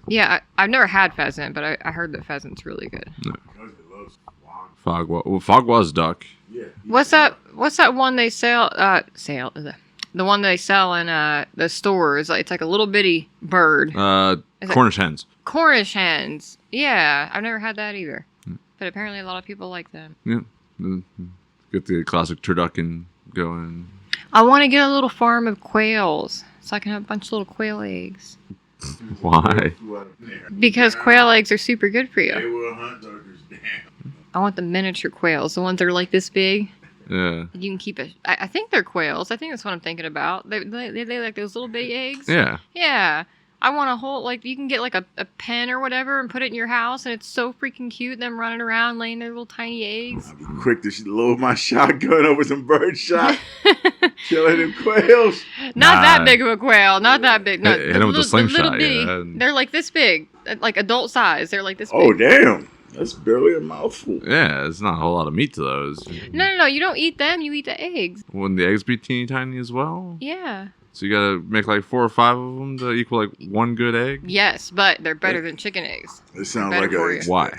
Yeah, I've never had pheasant, but I heard that pheasant's really good. No. Fagwa's duck. Yeah. What's that one they sell? The one they sell in the stores. It's like a little bitty bird. Cornish hens. Cornish hens. Yeah, I've never had that either. But apparently a lot of people like them. Yeah. Get the classic turducken going. I want to get a little farm of quails so I can have a bunch of little quail eggs. Why? Because quail eggs are super good for They you. will hunt duckers down. I want the miniature quails, the ones that are like this big. Yeah. You can keep it. I think they're quails. I think that's what I'm thinking about. They like those little bitty eggs. Yeah. Yeah. I want a whole, like, you can get like a pen or whatever and put it in your house, and it's so freaking cute. Them running around laying their little tiny eggs. I'll be quick to load my shotgun over some bird shot. Killing them quails. Not that big of a quail. Not that big. No, Hit 'em with the slingshot, little bitty. yeah. They're like this big, like adult size. They're like this big. Oh, damn. That's barely a mouthful. Yeah, it's not a whole lot of meat to those. No. You don't eat them. You eat the eggs. Wouldn't the eggs be teeny tiny as well? Yeah. So you gotta make like 4 or 5 of them to equal like one good egg? Yes, but they're better than chicken eggs. It sounds Better like for you. Why?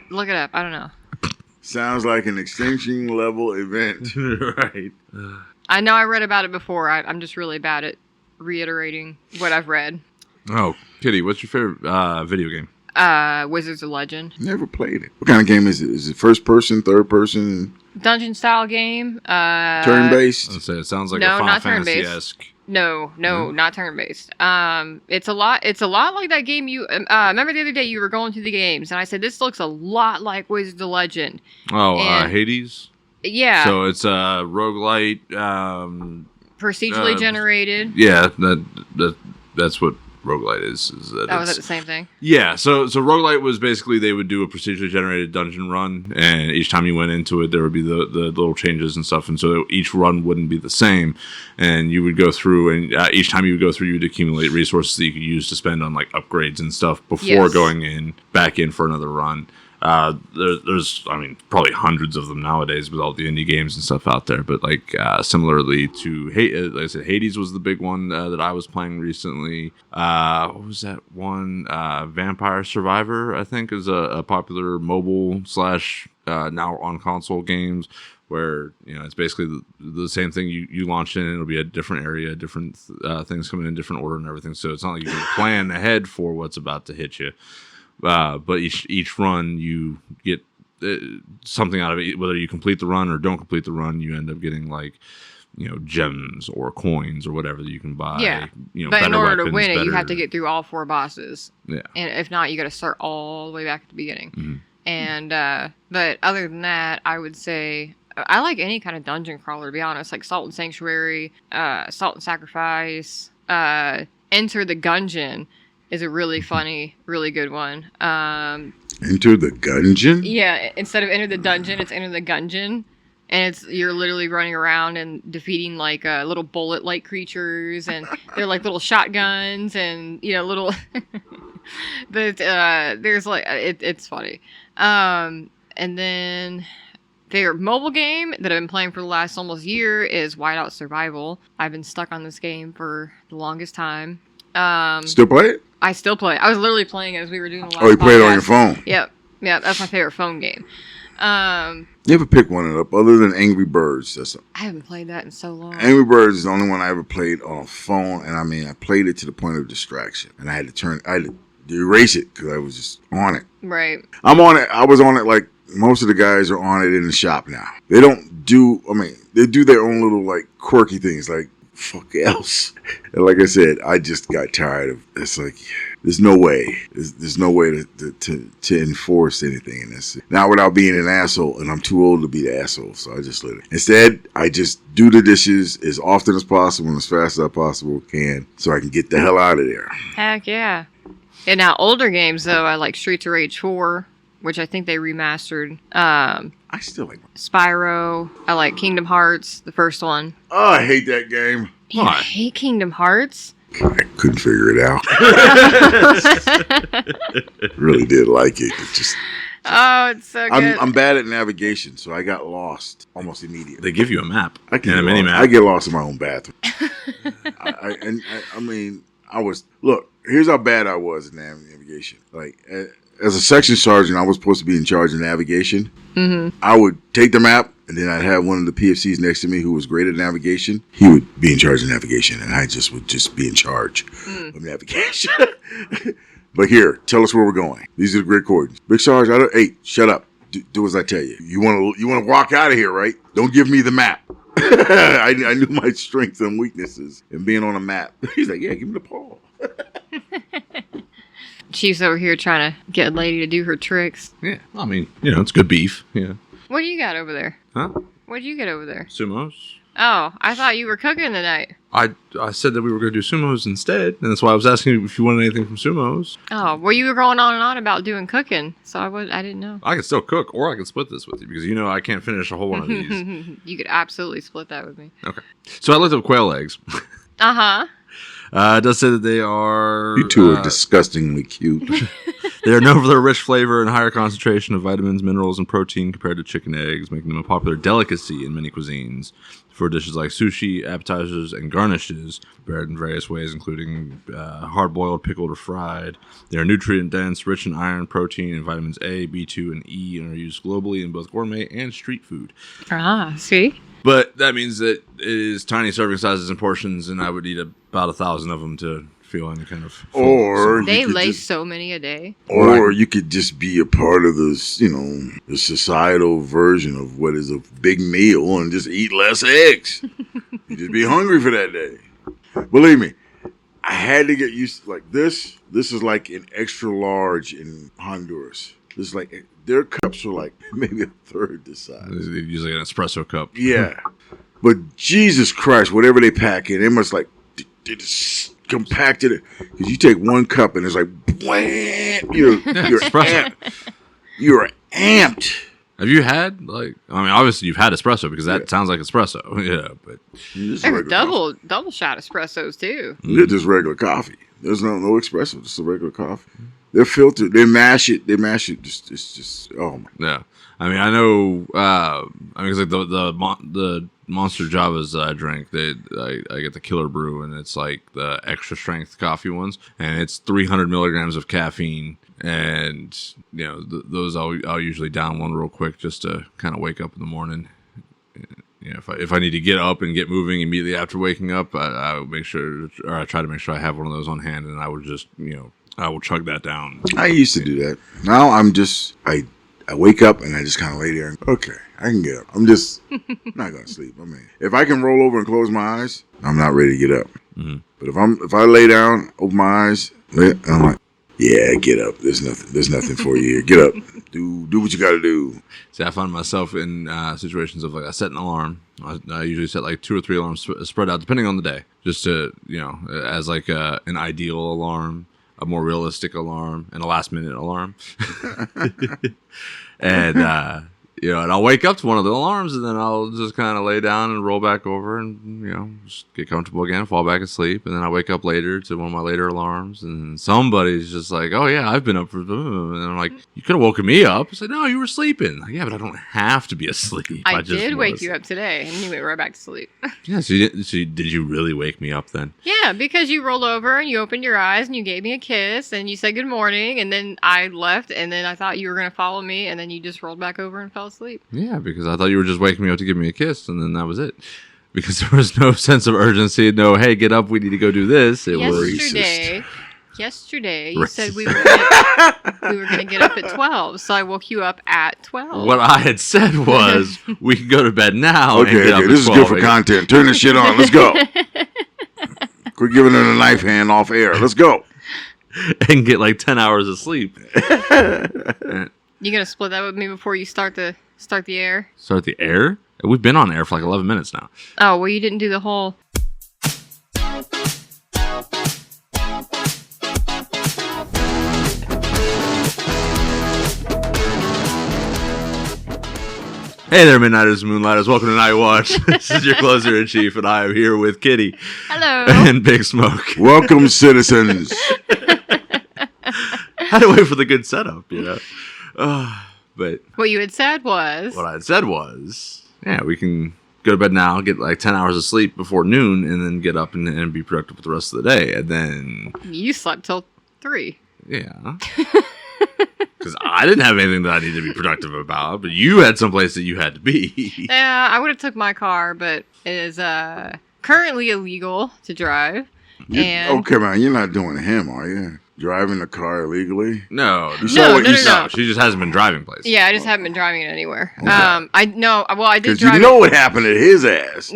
Look it up. I don't know. Sounds like an extinction level event. Right. I know I read about it before. I'm just really bad at reiterating what I've read. Oh, Kitty, what's your favorite video game? Wizards of Legend. Never played it. What kind of game is it? Is it first person, third person, Dungeon style game. turn based? I'd say it sounds like No, a Final not turn-based. Fantasy-esque. No, not turn based. It's a lot like that game you remember the other day you were going through the games and I said this looks a lot like Wizards of Legend. Oh, And- Hades? Yeah. So it's a roguelite. Procedurally generated. Yeah, that's what roguelite is. That was the same thing. Yeah, so roguelite was basically they would do a procedurally generated dungeon run, and each time you went into it, there would be the little changes and stuff, and so each run wouldn't be the same, and you would go through, and each time you would go through, you would accumulate resources that you could use to spend on like upgrades and stuff before Yes. going back in for another run. There's, I mean, probably hundreds of them nowadays with all the indie games and stuff out there. But like similarly to, like I said, Hades was the big one that I was playing recently. What was that one? Vampire Survivor, I think, is a popular mobile / now on console games. Where it's basically the same thing you launch in. It'll be a different area, different things coming in different order and everything. So it's not like you can plan ahead for what's about to hit you. But each run you get something out of it. Whether you complete the run or don't complete the run, you end up getting like gems or coins or whatever that you can buy. Yeah. But better in order to weapons, win it, you better- have to get through all 4 bosses. Yeah. And if not, you got to start all the way back at the beginning. Mm-hmm. And but other than that, I would say I like any kind of dungeon crawler. To be honest, like Salt and Sanctuary, Salt and Sacrifice, Enter the Gungeon is a really funny, really good one. Enter the Gungeon? Yeah, instead of Enter the Dungeon, it's Enter the Gungeon. And you're literally running around and defeating like little bullet-like creatures, and they're like little shotguns, and little. But there's like it's funny. And then favorite mobile game that I've been playing for the last almost year is Whiteout Survival. I've been stuck on this game for the longest time. Still play it? I still play. I was literally playing it as we were doing the last Oh, you play it on your podcast. phone? Yep. Yeah, that's my favorite phone game. You ever pick one up other than Angry Birds? I haven't played that in so long. Angry Birds is the only one I ever played on a phone, and I mean, I played it to the point of distraction, and I had to erase it because I was just on it. Right. I'm on it. I was on it like most of the guys are on it in the shop now. They don't do. I mean, they do their own little like quirky things, like fuck else. And like I said, I just got tired of. It's like there's no way. There's no way to enforce anything in this. Not without being an asshole, and I'm too old to be the asshole, so I just let it. Instead, I just do the dishes as often as possible and as fast as I possibly can, so I can get the hell out of there. Heck yeah. And now older games though, I like Streets of Rage 4, which I think they remastered. I still like. Spyro. I like Kingdom Hearts, the first one. Oh, I hate that game. You hate Kingdom Hearts? I couldn't figure it out. Really did like it. It just. Oh, it's so good. I'm bad at navigation, so I got lost almost immediately. They give you a map I and a mini map. I get lost in my own bathroom. I mean, look, here's how bad I was in navigation. Like, as a section sergeant, I was supposed to be in charge of navigation. Mm-hmm. I would take the map, and then I'd have one of the PFCs next to me who was great at navigation. He would be in charge of navigation, and I would just be in charge of navigation. But here, tell us where we're going. These are the grid coordinates. Big Sarge, hey, shut up. Do as I tell you. You want to walk out of here, right? Don't give me the map. I knew my strengths and weaknesses in being on a map. He's like, yeah, give me the paw. Chief's over here trying to get a lady to do her tricks. Yeah, I mean, it's good beef. Yeah. What do you got over there? Huh? What did you get over there? Sumos. Oh, I thought you were cooking tonight. I said that we were going to do sumos instead, and that's why I was asking you if you wanted anything from sumos. Oh, well, you were going on and on about doing cooking, so I didn't know. I can still cook, or I can split this with you, because I can't finish a whole one of these. You could absolutely split that with me. Okay. So I looked up quail eggs. Uh-huh. It does say that they are... You two are disgustingly cute. They are known for their rich flavor and higher concentration of vitamins, minerals, and protein compared to chicken eggs, making them a popular delicacy in many cuisines. For dishes like sushi, appetizers, and garnishes, prepared in various ways, including hard-boiled, pickled, or fried. They are nutrient-dense, rich in iron, protein, and vitamins A, B2, and E, and are used globally in both gourmet and street food. Ah, see? But that means that it is tiny serving sizes and portions, and I would eat about 1,000 of them to feel any kind of full. Or they lay so many a day. Or you could just be a part of this, the societal version of what is a big meal and just eat less eggs. You just be hungry for that day. Believe me, I had to get used to like this. This is like an extra large in Honduras. This is like their cups are like maybe a third this size. Usually an espresso cup. Yeah, but Jesus Christ, whatever they pack in, they must like they just compacted it, because you take one cup and it's like blam, you're amped. Have you had obviously you've had espresso, because that sounds like espresso. Yeah, but There's double shot espressos too. They're just regular coffee. There's no espresso, just a regular coffee. They're filtered. They mash it. It's just oh my. Yeah, I mean, I know. It's like the Monster Javas that I drink. I get the Killer Brew, and it's like the extra strength coffee ones, and it's 300 milligrams of caffeine. And those I'll usually down one real quick just to kind of wake up in the morning. If I need to get up and get moving immediately after waking up, I would make sure, or I try to make sure I have one of those on hand, and I would just I will chug that down. I used to do that. Now I'm just I wake up and I just kind of lay there and okay, I can get up. I'm just not gonna sleep. I mean, if I can roll over and close my eyes, I'm not ready to get up. Mm-hmm. But if I lay down, open my eyes, I'm like, yeah, get up. There's nothing for you here. Get up. Do what you got to do. See, I find myself in situations of like I set an alarm. I usually set like 2 or 3 alarms spread out depending on the day, just to as like an ideal alarm, a more realistic alarm, and a last minute alarm. And and I'll wake up to one of the alarms, and then I'll just kind of lay down and roll back over and, just get comfortable again, fall back asleep. And then I wake up later to one of my later alarms, and somebody's just like, oh, yeah, I've been up for... And I'm like, you could have woken me up. I said, no, you were sleeping. Like, yeah, but I don't have to be asleep. I did wake you up today, and you went right back to sleep. Yeah, so did you really wake me up then? Yeah, because you rolled over, and you opened your eyes, and you gave me a kiss, and you said good morning, and then I left, and then I thought you were going to follow me, and then you just rolled back over and fell asleep. Yeah, because I thought you were just waking me up to give me a kiss, and then that was it. Because there was no sense of urgency. No, hey, get up, we need to go do this. It was Yesterday, you said we were going to get up at 12, so I woke you up at 12. What I had said was, we can go to bed now. Okay, this is good for content. Turn this shit on. Let's go. Quit giving her the knife hand off air. Let's go. And get like 10 hours of sleep. You gonna split that with me before you start the air? Start the air? We've been on air for like 11 minutes now. Oh, well, you didn't do the whole... Hey there, Midnighters and Moonlighters. Welcome to Nightwatch. This is your closer-in-chief, and I am here with Kitty. Hello. And Big Smoke. Welcome, citizens. Had to wait for the good setup, But what you had said was... What I had said was, yeah, we can go to bed now, get like 10 hours of sleep before noon, and then get up and be productive for the rest of the day. And then You slept till 3. yeah. Because I didn't have anything that I needed to be productive about, but you had someplace that you had to be. Yeah, I would have took my car, but it is currently illegal to drive. Okay, man, you're not doing him, are you? Driving the car illegally? No. No. She just hasn't been driving places. Yeah, I just haven't been driving it anywhere. Okay. I did Because drive you know what happened to his ass.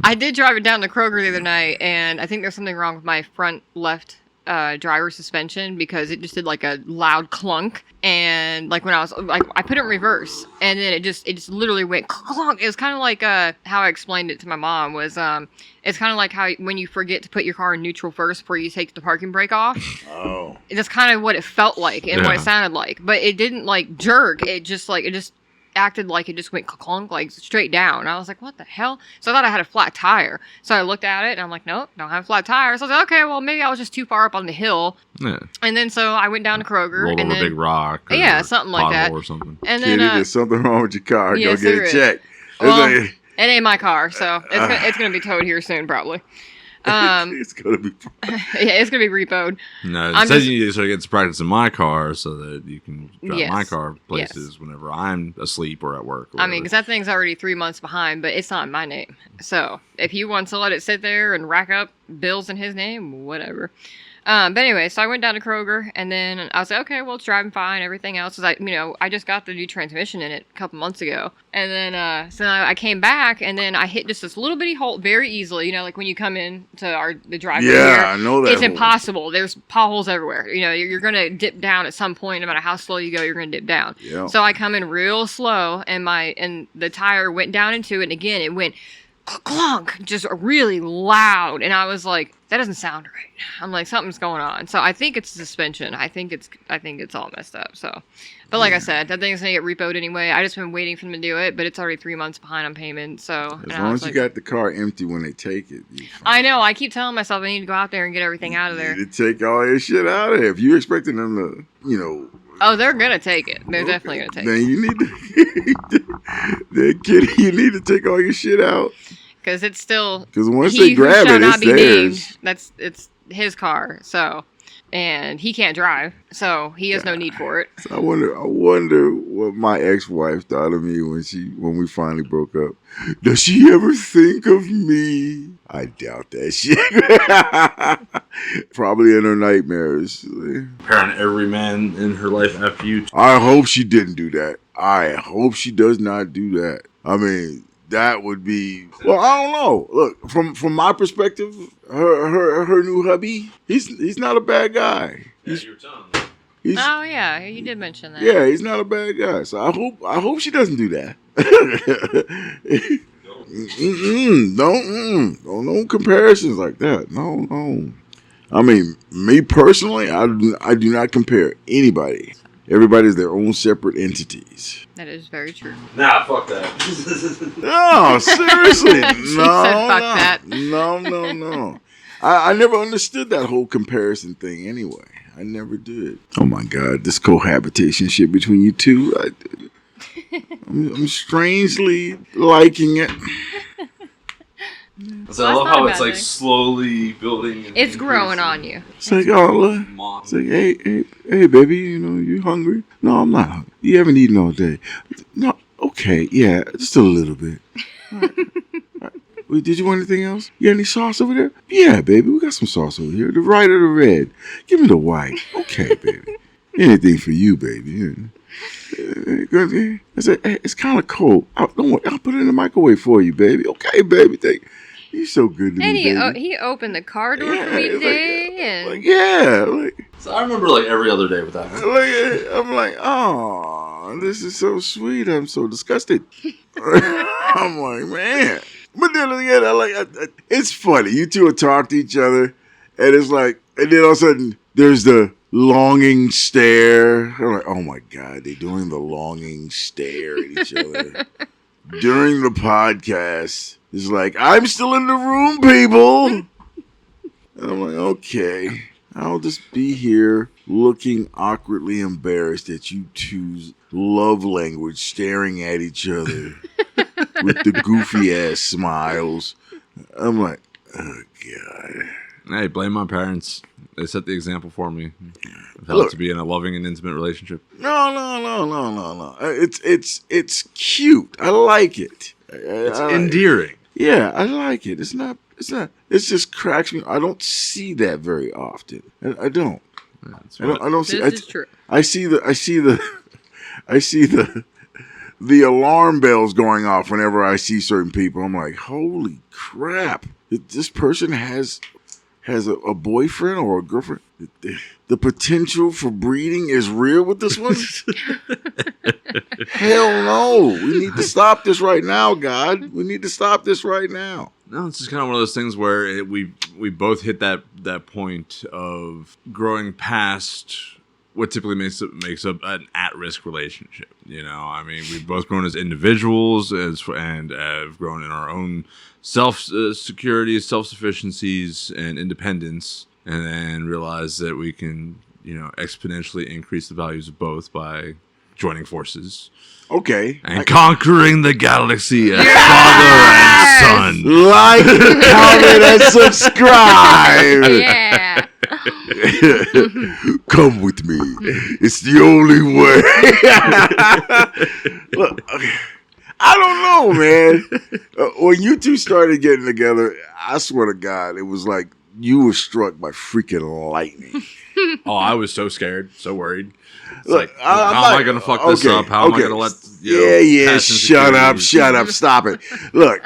I did drive it down to Kroger the other night, and I think there's something wrong with my front left driver suspension because it just did like a loud clunk, and like when I was like I put it in reverse, and then it just literally went clunk. It was kind of like how I explained it to my mom was it's kind of like how when you forget to put your car in neutral first before you take the parking brake off. Oh. That's kind of what it felt like and what it Yeah. sounded like, but it didn't like jerk. It just acted like it just went clunk, like straight down. I was like, what the hell? So I thought I had a flat tire. So I looked at it and I'm like, nope, don't have a flat tire. So I was like, okay, well, maybe I was just too far up on the hill. Yeah. And then so I went down to Kroger. Rolled and over a then, big rock. Or yeah, something like that. Or something. And Kitty, then, there's something wrong with your car. yes, Go get there it is. checked. well, It's it ain't my car, so it's going to be towed here soon, probably. it's gonna be. Yeah, it's going to be repoed. No, it I'm says just- you need to sort of get some practice in my car so that you can drive Yes. my car places whenever I'm asleep or at work. Or I mean, because that thing's already 3 months behind, but it's not in my name. So if he wants to let it sit there and rack up bills in his name, whatever. But anyway, so I went down to Kroger, and then I was like, okay, well, it's driving fine. Everything else is I just got the new transmission in it a couple months ago. And then, so I came back, and then I hit just this little bitty hole very easily. Like when you come in to the driveway here. Yeah, I know that. It's hole. impossible. There's potholes everywhere. You're going to dip down at some point. No matter how slow you go, you're going to dip down. Yeah. So I come in real slow, and the tire went down into it, and again, it went clunk, just really loud. And I was like, that doesn't sound right. I'm like, something's going on. So I think it's suspension. I think it's all messed up. So, but like I said, that thing's gonna get repoed anyway. I just been waiting for them to do it, but it's already 3 months behind on payment. So As long as you got the car empty when they take it. I know. I keep telling myself I need to go out there and get everything out of there. You need to take all your shit out of there. If you're expecting them to, Oh, they're gonna take it. They're definitely gonna take it. Then you need to, then Kitty, you need to take all your shit out. Because it's still Because once he they grab who shall it, not it's be theirs. named. It's his car. So, and he can't drive, so he has no need for it. So I wonder what my ex-wife thought of me when we finally broke up. Does she ever think of me? I doubt that shit. Probably in her nightmares. Parent every man in her life after you. I hope she didn't do that. I hope she does not do that. I mean, that would be. Well, I don't know. Look, from my perspective, her new hubby, he's not a bad guy. Your tongue. Oh yeah, you did mention that. Yeah, he's not a bad guy. So I hope she doesn't do that. No comparisons like that. No. I mean, me personally, I do not compare anybody. Everybody's their own separate entities. That is very true. Nah, fuck that. No, seriously. She said, "Fuck that." No. I never understood that whole comparison thing anyway. I never did. Oh my God, this cohabitation shit between you two. I'm strangely liking it. So I love how it's like slowly building. And It's growing on you. It's like, oh, look. It's like, hey, baby, you hungry? No, I'm not hungry. You haven't eaten all day. No, okay, yeah, just a little bit. All right. Wait, did you want anything else? You got any sauce over there? Yeah, baby, we got some sauce over here. The white or the red? Give me the white. Okay, baby. Anything for you, baby. I said, hey, it's kind of cold. Don't worry, I'll put it in the microwave for you, baby. Okay, baby. You're so good to And me, baby. he opened the car door for me today. So I remember like every other day with that. I'm like, oh, this is so sweet. I'm so disgusted. I'm like, man. But then again, it's funny. You two will talk to each other, and it's like, and then all of a sudden, there's the longing stare. I'm like, oh my God, they're doing the longing stare at each other. During the podcast, it's like, I'm still in the room, people. And I'm like, okay, I'll just be here looking awkwardly embarrassed at you two's love language staring at each other. with the goofy ass smiles. I'm like, oh God. Hey, blame my parents. They set the example for me of how to be in a loving and intimate relationship. No. It's cute. I like it. It's endearing. Yeah, I like it. It's not. It just cracks me. I don't see that very often. I don't. I don't see. This is true. I see the alarm bells going off whenever I see certain people. I'm like, holy crap! This person has a boyfriend or a girlfriend. The potential for breeding is real with this one. Hell no! We need to stop this right now, God. We need to stop this right now. No, it's just kind of one of those things where we both hit that point of growing past what typically makes up an at-risk relationship. You know, I mean, we've both grown as individuals and have grown in our own self-security, self-sufficiencies, and independence, and then realize that we can, exponentially increase the values of both by joining forces. Okay. And conquering the galaxy as father and son. Like, comment, and subscribe. Yeah. Come with me. It's the only way. Look, I don't know, man. When you two started getting together, I swear to God, it was like you were struck by freaking lightning. Oh, I was so scared, so worried. It's Look, like, how am I going to fuck this up? How am I going to let... Shut up, stop it. Look,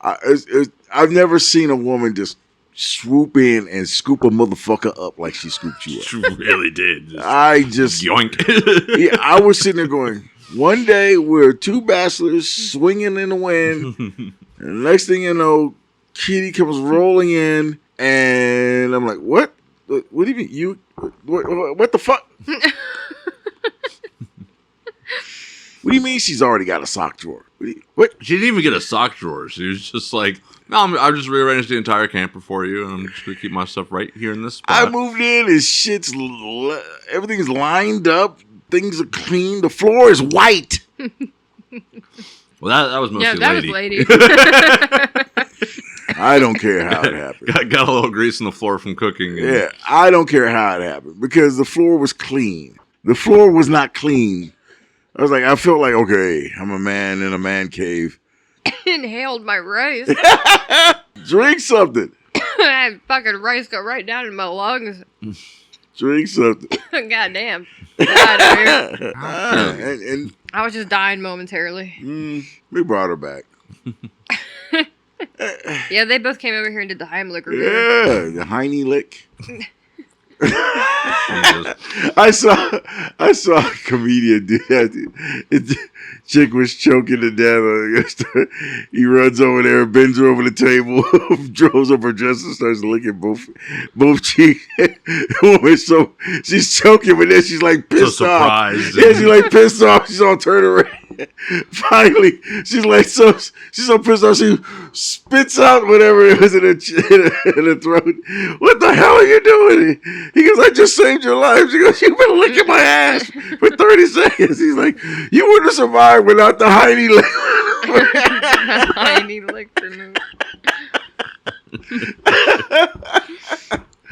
I've never seen a woman just swoop in and scoop a motherfucker up like she scooped you up. She really did. Yoink. Yeah, I was sitting there going, one day we're two bachelors swinging in the wind, and the next thing you know, Kitty comes rolling in, and I'm like, what? What do you mean? What the fuck? What do you mean she's already got a sock drawer? What? She didn't even get a sock drawer. She was just like, no, I'll just rearrange the entire camper for you, and I'm just going to keep my stuff right here in this spot. I moved in, and everything's lined up. Things are clean. The floor is white. Well, that was mostly that was lady. I don't care how it happened. Got a little grease on the floor from cooking. Yeah, I don't care how it happened because the floor was clean. The floor was not clean. I felt like, okay, I'm a man in a man cave. Inhaled my rice. Drink something. That fucking rice got right down in my lungs. Drink something. Goddamn. And And I was just dying momentarily. we brought her back. Yeah, they both came over here and did the Heimlich review. Yeah, the Heine lick. I saw a comedian do that. Chick was choking to death. He runs over there, bends her over the table, draws up her dress and starts licking both cheeks. So she's choking, but then she's like pissed off. Yeah, she's like pissed off. She's all turned around. Finally, she's so pissed off. She spits out whatever it was in her throat. What the hell are you doing? He goes, I just saved your life. She goes, you've been licking my ass for 30 seconds. He's like, you wouldn't have survived without the Heine lick. Heine lick removed.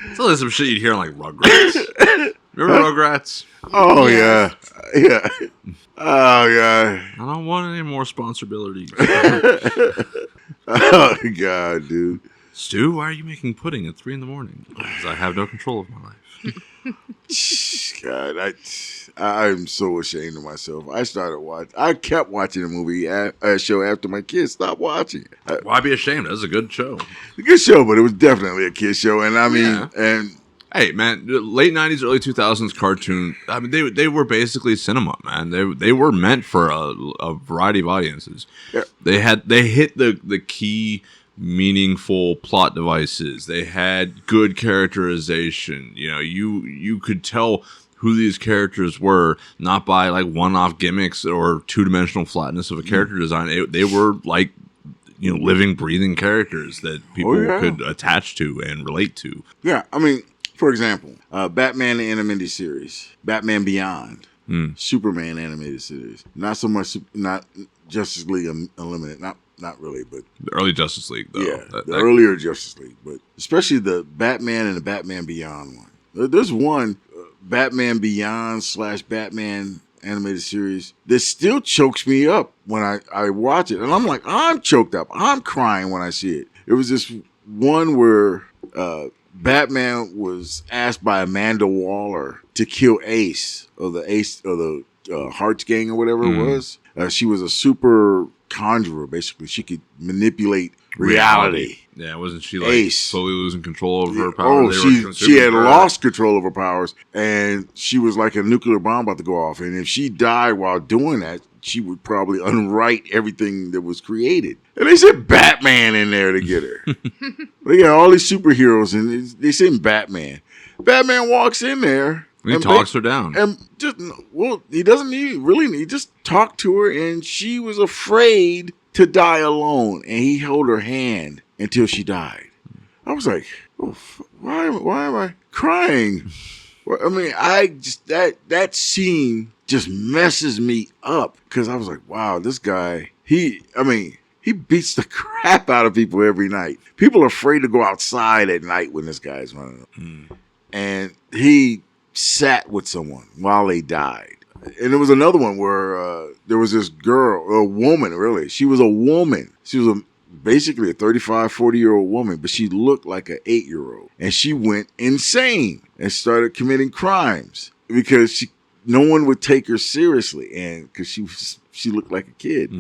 It's like some shit you'd hear on like Rugrats. Remember Rugrats? Oh yeah. Oh yeah. I don't want any more responsibilities. Oh God, dude. Stu, why are you making pudding at 3 a.m? Because I have no control of my life. God, I'm so ashamed of myself. I kept watching the movie show after my kids stopped watching it. Why be ashamed? That was a good show. A good show, but it was definitely a kid show. And I mean, and hey, man, late 90s, early 2000s cartoon, I mean, they were basically cinema, man. They were meant for a variety of audiences. Yeah. They hit the key meaningful plot devices. They had good characterization. You know, you could tell who these characters were, not by like one-off gimmicks or two-dimensional flatness of a character design. They were like, living, breathing characters that people could attach to and relate to. Yeah, I mean, for example, Batman the Animated Series, Batman Beyond. Superman animated series. Not so much, not Justice League Unlimited. Not really, but the early Justice League, though. Yeah, the earlier Justice League, but especially the Batman and the Batman Beyond one. There's one Batman Beyond / Batman animated series that still chokes me up when I watch it, and I'm like, I'm choked up. I'm crying when I see it. It was this one where Batman was asked by Amanda Waller to kill Ace of the Hearts gang or whatever it was. She was a super conjurer, basically. She could manipulate reality. Yeah, wasn't she like Ace. slowly losing control over her power? She had lost control of her powers, and she was like a nuclear bomb about to go off. And if she died while doing that, she would probably unwrite everything that was created. And they said Batman in there to get her. They got all these superheroes, and they sent Batman. Batman walks in there. He talks her down. And he doesn't he just talked to her, and she was afraid to die alone, and he held her hand until she died. I was like, oh, why am I crying? I mean, that scene just messes me up, because I was like, wow, this guy, he beats the crap out of people every night. People are afraid to go outside at night when this guy's running up. And he sat with someone while they died. And there was another one where there was this girl, a woman, really. She was a woman. She was basically a 35, 40-year-old woman, but she looked like an 8-year-old. And she went insane and started committing crimes because no one would take her seriously, and because she looked like a kid.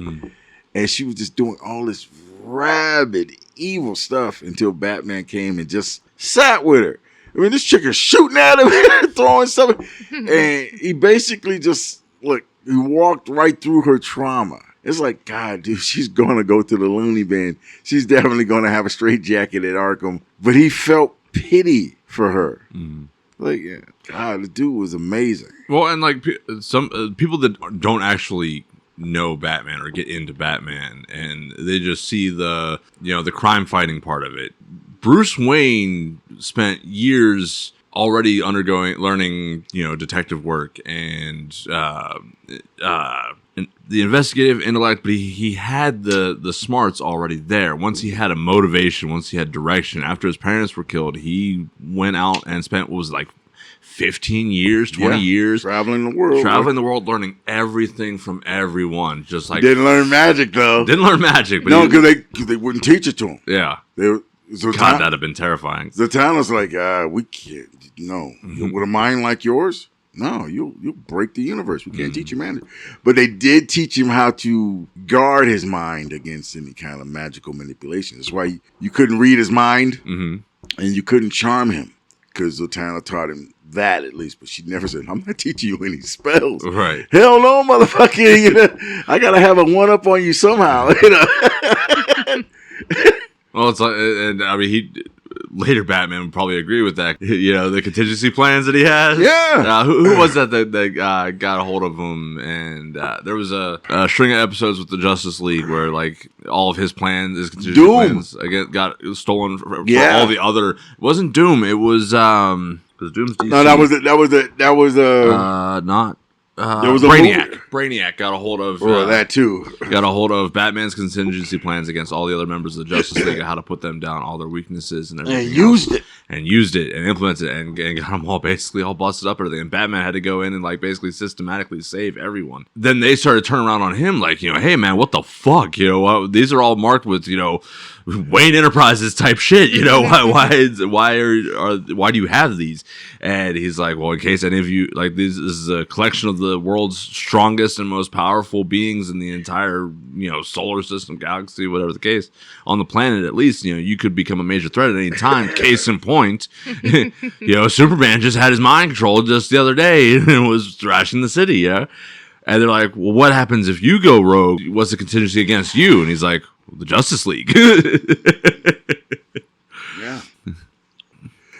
And she was just doing all this rabid, evil stuff until Batman came and just sat with her. I mean, this chick is shooting at him, throwing stuff. And he basically he walked right through her trauma. It's like, God, dude, she's going to go to the loony bin. She's definitely going to have a straitjacket at Arkham. But he felt pity for her. Like, yeah, God, the dude was amazing. Well, and like some people that don't actually know Batman or get into Batman, and they just see the crime fighting part of it. Bruce Wayne spent years already learning, detective work and the investigative intellect, but he had the smarts already there. Once he had a motivation, once he had direction. After his parents were killed, he went out and spent 15 years, 20 years traveling the world, learning everything from everyone. Just like didn't learn magic though. Didn't learn magic, but no, because they wouldn't teach it to him. Yeah. God, that'd have been terrifying. Zatanna's like, we can't. No, with a mind like yours, no, you'll break the universe. We can't teach you magic. But they did teach him how to guard his mind against any kind of magical manipulation. That's why you couldn't read his mind, and you couldn't charm him, because Zatanna taught him that, at least. But she never said, "I'm not teaching you any spells." Right? Hell no, motherfucker. I gotta have a one up on you somehow. Well, it's like, and I mean, later Batman would probably agree with that. The contingency plans that he had. Yeah. Who was that got a hold of him? And there was a string of episodes with the Justice League where like all of his contingency plans got stolen for all the other. It wasn't Doom. It was because Doom's DC. No, that was not. There was a Brainiac got a hold of that too. Got a hold of Batman's contingency plans against all the other members of the Justice League, how to put them down, all their weaknesses, and everything. And used it and implemented it and got them all busted up. Everything. And Batman had to go in and like basically systematically save everyone. Then they started turning around on him like, hey man, what the fuck? These are all marked with Wayne Enterprises type shit. Why do you have these? And he's like, well, in case any of you like this is a collection of the world's strongest and most powerful beings in the entire solar system, galaxy, whatever the case, on the planet at least. You could become a major threat at any time. Case in point, Superman just had his mind controlled just the other day and was thrashing the city. Yeah. And they're like, well, what happens if you go rogue? What's the contingency against you? And he's like, the Justice League. Yeah.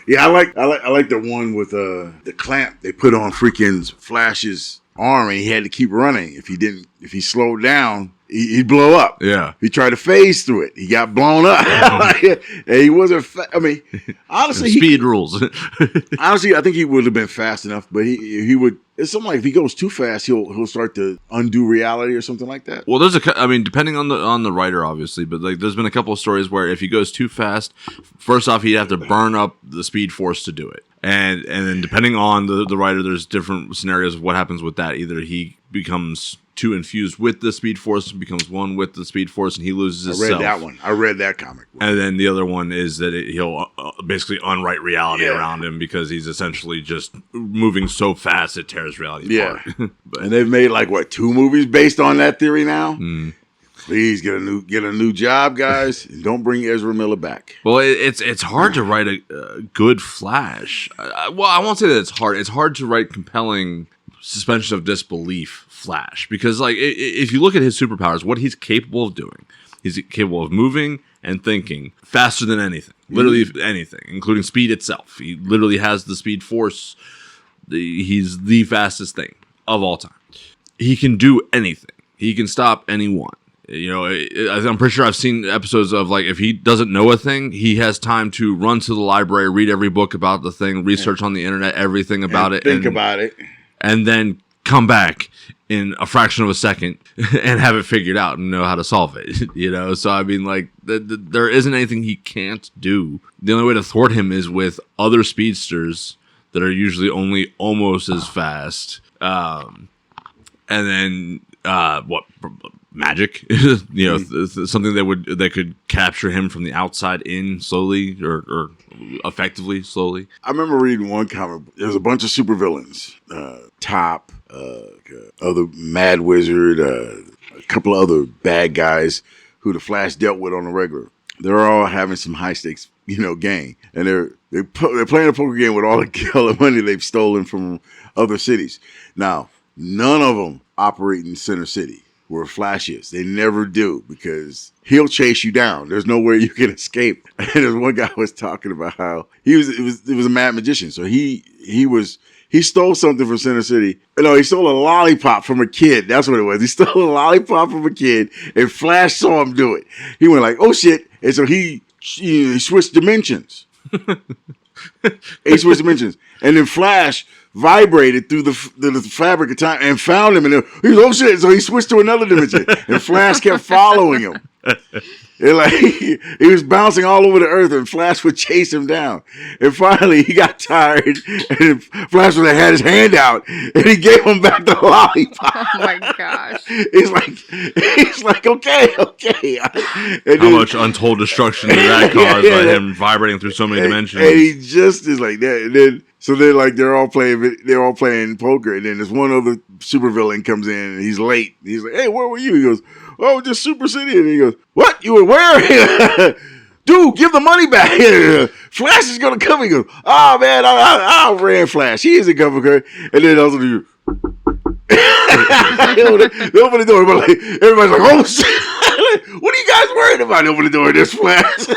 Yeah, I like the one with the clamp they put on freaking Flash's arm and he had to keep running. If he slowed down, he'd blow up. Yeah. He tried to phase through it. He got blown up. And he wasn't, honestly. Speed rules. Honestly, I think he would have been fast enough, but he would, it's something like if he goes too fast, he'll start to undo reality or something like that. Well, depending on the writer, obviously, but like there's been a couple of stories where if he goes too fast, first off, he'd have to burn up the speed force to do it. And then depending on the writer, there's different scenarios of what happens with that. Either he becomes too infused with the speed force, becomes one with the speed force, and he loses his self. I read that one. I read that comic. And then the other one is that he'll basically unwrite reality around him because he's essentially just moving so fast it tears reality apart. And they've made 2 movies based on that theory now. Please get a new job, guys. And don't bring Ezra Miller back. Well, it's hard to write a good Flash. I won't say that it's hard. It's hard to write compelling suspension of disbelief Flash because, if you look at his superpowers, what he's capable of doing, he's capable of moving and thinking faster than anything, literally anything, including speed itself. He literally has the speed force. He's the fastest thing of all time. He can do anything. He can stop anyone. I'm pretty sure I've seen episodes of if he doesn't know a thing, he has time to run to the library, read every book about the thing, research on the internet, everything about it. Think about it. And then come back in a fraction of a second and have it figured out and know how to solve it. So there isn't anything he can't do. The only way to thwart him is with other speedsters that are usually only almost as fast. And then magic, something that could capture him from the outside in slowly or effectively slowly. I remember reading one comic. There's a bunch of supervillains. Top, other Mad Wizard, a couple of other bad guys who the Flash dealt with on the regular. They're all having some high stakes, game, and they're playing a poker game with all the money they've stolen from other cities. Now, none of them operate in Center City, where Flash is. They never do because he'll chase you down. There's nowhere you can escape. And there's one guy was talking about how it was a mad magician. So he stole something from Center City. No, he stole a lollipop from a kid. That's what it was. He stole a lollipop from a kid, and Flash saw him do it. He went like, "Oh shit!" And so he switched dimensions. He switched dimensions, and then Flash vibrated through the fabric of time and found him, and he was, oh shit, so he switched to another dimension, and Flash kept following him. And he was bouncing all over the earth, and Flash would chase him down. And finally, he got tired, and Flash had his hand out, and he gave him back the lollipop. Oh my gosh! He's like, okay. And how much untold destruction did that cause by him vibrating through so many dimensions? And he just is like that, and then. So they're all playing poker, and then this one other supervillain comes in, and he's late. He's like, "Hey, where were you?" He goes, "Oh, just Super City." And he goes, "What? You were where?" "Dude, give the money back. Flash is gonna come." He goes, "Oh man, I ran Flash. He isn't coming." And then also do. They open the door, but everybody's like, "Oh shit! What are you guys worried about?" They open the door, there's Flash.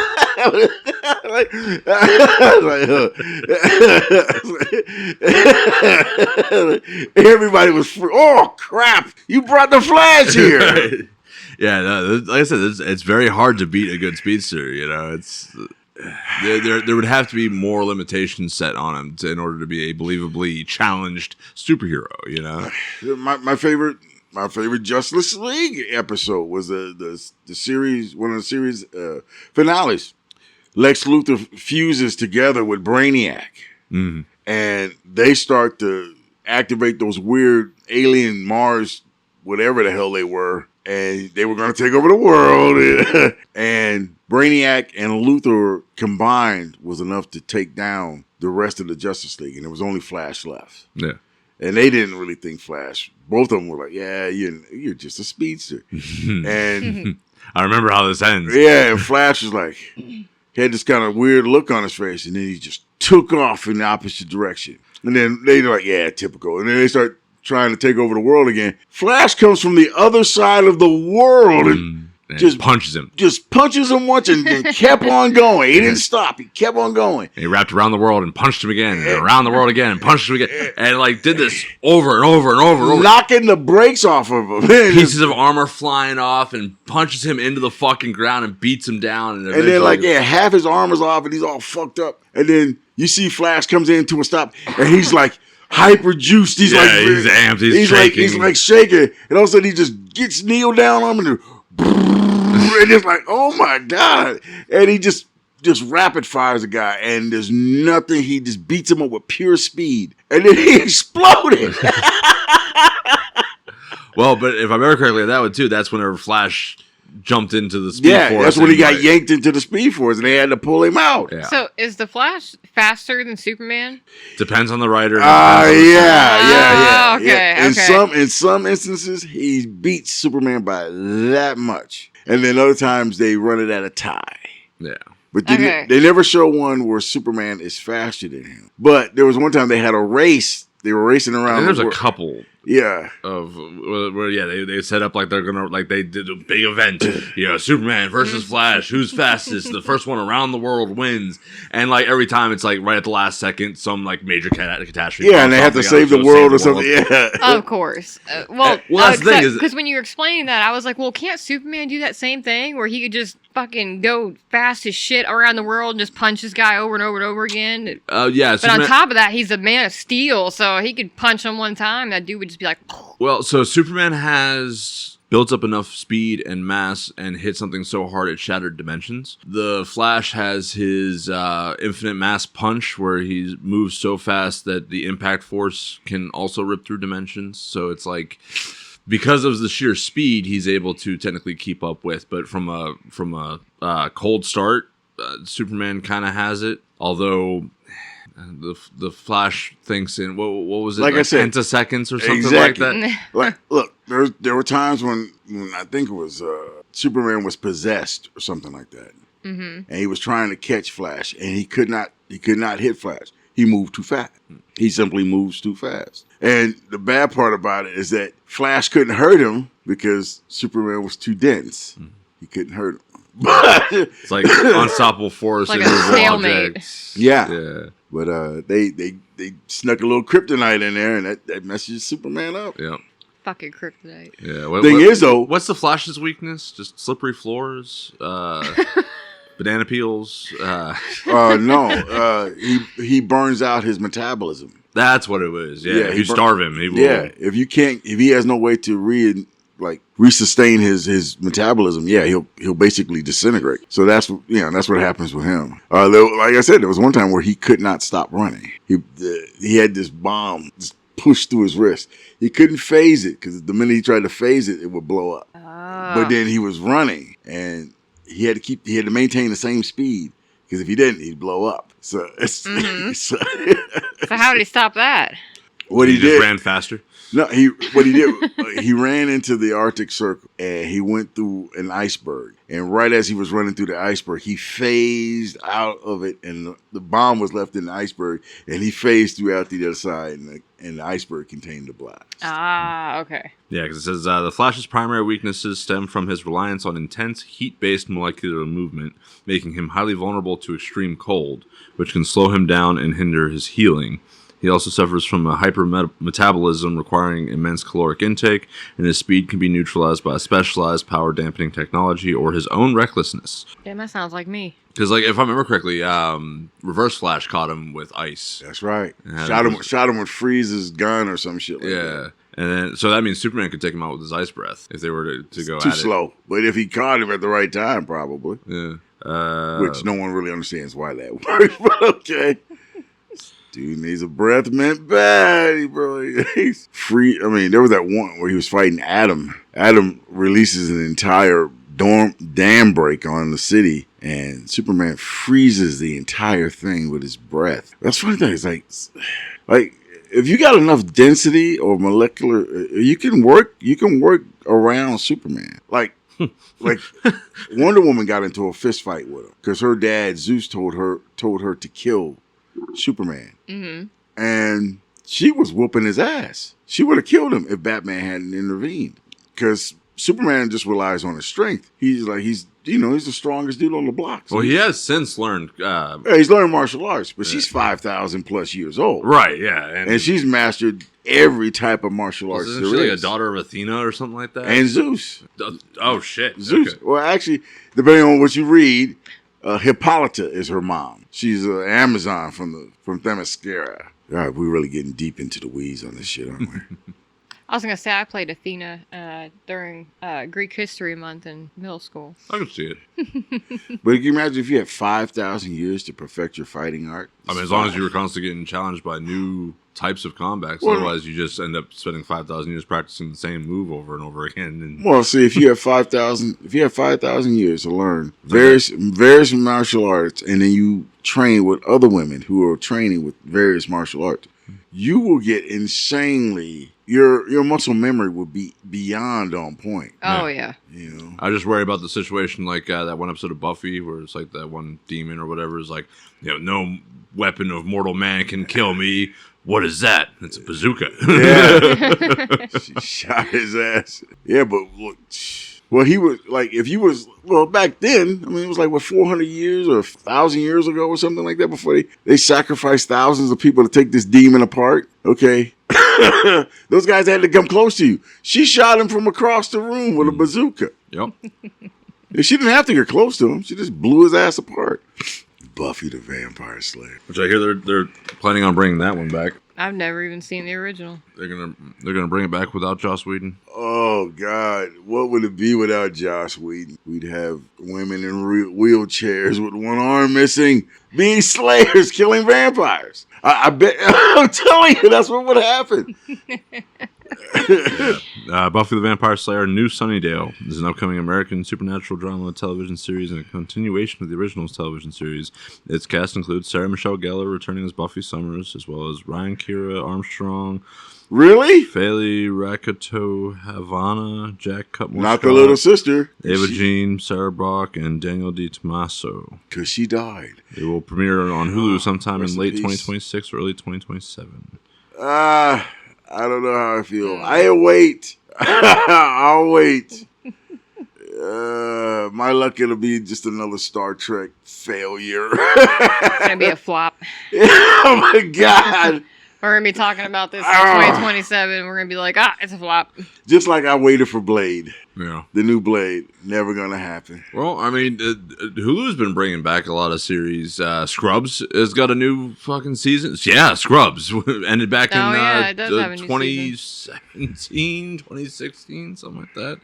Everybody was oh crap! You brought the Flash here. Yeah, no, like I said, it's very hard to beat a good speedster. It's there would have to be more limitations set on him in order to be a believably challenged superhero. My favorite Justice League episode was the series, one of the series finales. Lex Luthor fuses together with Brainiac, and they start to activate those weird alien Mars, whatever the hell they were, and they were going to take over the world. And Brainiac and Luthor combined was enough to take down the rest of the Justice League, and there was only Flash left. Yeah. And they didn't really think Flash. Both of them were like, "Yeah, you're just a speedster." And I remember how this ends. Yeah, and Flash was like, he had this kind of weird look on his face, and then he just took off in the opposite direction. And then they're like, "Yeah, typical." And then they start trying to take over the world again. Flash comes from the other side of the world and And just punches him. Just punches him once and then kept on going. He didn't stop. He kept on going. And he wrapped around the world and punched him again, and around the world again and punched him again, and like did this over and over and over and over. Knocking the brakes off of him. Pieces of armor flying off, and punches him into the fucking ground and beats him down. And then half his armor's off and he's all fucked up. And then you see Flash comes in to a stop and he's like hyper juiced. He's like he's amped. He's shaking. He's like shaking. And all of a sudden he just gets kneeled down on him and it's like, oh my God. And he just rapid fires a guy and there's nothing. He just beats him up with pure speed. And then he exploded. Well, but if I remember correctly, that one too, that's whenever Flash jumped into the Speed Force. Yeah, that's when he got yanked into the Speed Force and they had to pull him out. Yeah. So is the Flash faster than Superman? Depends on the writer. Yeah. Okay. In some instances, he beats Superman by that much. And then other times they run it at a tie. Yeah. But they never show one where Superman is faster than him. But there was one time they had a race. They were racing around. There's a couple. Yeah. Of where they set up like they're gonna like they did a big event, Superman versus Flash, who's fastest? The first one around the world wins, and like every time it's like right at the last second, some like major catastrophe. Yeah, and they have to save the world or something. Yeah, of course. Well, that's the thing is because when you were explaining that, I was like, well, can't Superman do that same thing where he could just fucking go fast as shit around the world and just punch this guy over and over and over again? Yeah, but on top of that, he's a man of steel, so he could punch him one time. That dude would just be like, well, so Superman has built up enough speed and mass and hit something so hard it shattered dimensions. The Flash has his infinite mass punch where he moves so fast that the impact force can also rip through dimensions. So it's like, because of the sheer speed, he's able to technically keep up with. But from a cold start, Superman kind of has it. Although the Flash thinks in what was it, like I said, pentaseconds or something exactly. like that. Like, look, there were times when I think it was Superman was possessed or something like that, and he was trying to catch Flash, and he could not hit Flash. He moved too fast. He simply moves too fast. And the bad part about it is that Flash couldn't hurt him because Superman was too dense. He couldn't hurt him. It's like unstoppable force, like and a stalemate. objects. Yeah. But they snuck a little kryptonite in there, and that messes Superman up. Yeah. Fucking kryptonite. Yeah. Thing is, though, what's the Flash's weakness? Just slippery floors, banana peels. No. He burns out his metabolism. That's what it was. Yeah. If you starve him, he will. Yeah. If he has no way to resustain his metabolism, he'll basically disintegrate. So that's what happens with him. Like I said, there was one time where he could not stop running. He had this bomb just pushed through his wrist. He couldn't phase it because the minute he tried to phase it, it would blow up. But then he was running, and he had to maintain the same speed because if he didn't, he'd blow up. So so how did he stop that? What he did, ran faster. No, he ran into the Arctic Circle and he went through an iceberg. And right as he was running through the iceberg, he phased out of it, and the bomb was left in the iceberg, and he phased throughout the other side, and the iceberg contained the blast. Okay. Yeah, because it says the Flash's primary weaknesses stem from his reliance on intense heat-based molecular movement, making him highly vulnerable to extreme cold, which can slow him down and hinder his healing. He also suffers from a hyper-metabolism requiring immense caloric intake, and his speed can be neutralized by a specialized power-dampening technology or his own recklessness. Damn, that sounds like me. Because, like, if I remember correctly, Reverse Flash caught him with ice. That's right. Shot him with Freeze's gun or some shit like that. And then, so that means Superman could take him out with his ice breath if they were to go at it. Too slow. But if he caught him at the right time, probably. Yeah. Which no one really understands why that works, but okay. Dude needs a breath mint bad, bro. He's free. I mean, there was that one where he was fighting Adam. Adam releases an entire dam break on the city, and Superman freezes the entire thing with his breath. That's funny thing. It's like if you got enough density or molecular, you can work around Superman. Like Wonder Woman got into a fist fight with him because her dad Zeus told her to kill Superman. And she was whooping his ass. She would have killed him if Batman hadn't intervened, because Superman just relies on his strength. He's the strongest dude on the block. So Well, he has since learned. yeah, he's learned martial arts, but she's 5,000 plus years old. Right, yeah. And she's mastered every type of martial arts isn't there she like a is. daughter of Athena or something like that? And Zeus. Oh, shit. Zeus. Okay. Well, actually, depending on what you read, Hippolyta is her mom. She's an Amazon from Themyscira. God, we're really getting deep into the weeds on this shit, aren't we? I was gonna say I played Athena during Greek History Month in middle school. I can see it. But can you imagine if you had 5,000 years to perfect your fighting art? I mean, as long as you were constantly getting challenged by new types of combats. Well, otherwise, you just end up spending 5,000 years practicing the same move over and over again. And Well, see, if you have 5,000 years to learn various martial arts, and then you train with other women who are training with various martial arts, you will get insanely. Your muscle memory will be beyond on point. Oh yeah. You know, I just worry about the situation like that one episode of Buffy where it's like that one demon or whatever is like, no weapon of mortal man can kill me. What is that? It's a bazooka. Yeah. She shot his ass. Yeah, but look, well, he was like, back then, I mean, it was like, 400 years or 1,000 years ago or something like that before they sacrificed thousands of people to take this demon apart. Okay. Those guys had to come close to you. She shot him from across the room with a bazooka. Yep. And she didn't have to get close to him. She just blew his ass apart. Buffy the Vampire Slayer. Which I hear they're planning on bringing that one back. I've never even seen the original. They're gonna bring it back without Joss Whedon. Oh God, what would it be without Joss Whedon? We'd have women in wheelchairs with one arm missing, being slayers, killing vampires. I bet. I'm telling you, that's what would happen. Buffy the Vampire Slayer: New Sunnydale is an upcoming American supernatural drama television series and a continuation of the original television series. Its cast includes Sarah Michelle Gellar returning as Buffy Summers, as well as Ryan Kira Armstrong, Really? Faye Rakato Havana, Jack Cutmore, Not the little sister. Ava Jean, Sarah Brock, and Daniel Di Tommaso. Because she died. It will premiere on Hulu sometime Rest in in late peace. 2026 or early 2027. I don't know how I feel. I'll wait. I'll wait. My luck, it'll be just another Star Trek failure. It's gonna be a flop. Oh my God. We're gonna be talking about this in 2027. We're gonna be like, it's a flop. Just like I waited for Blade. Yeah. The new Blade. Never gonna happen. Well, I mean, Hulu's been bringing back a lot of series. Scrubs has got a new fucking season. Yeah, Scrubs ended back in it does have a new 2017, 2016, something like that.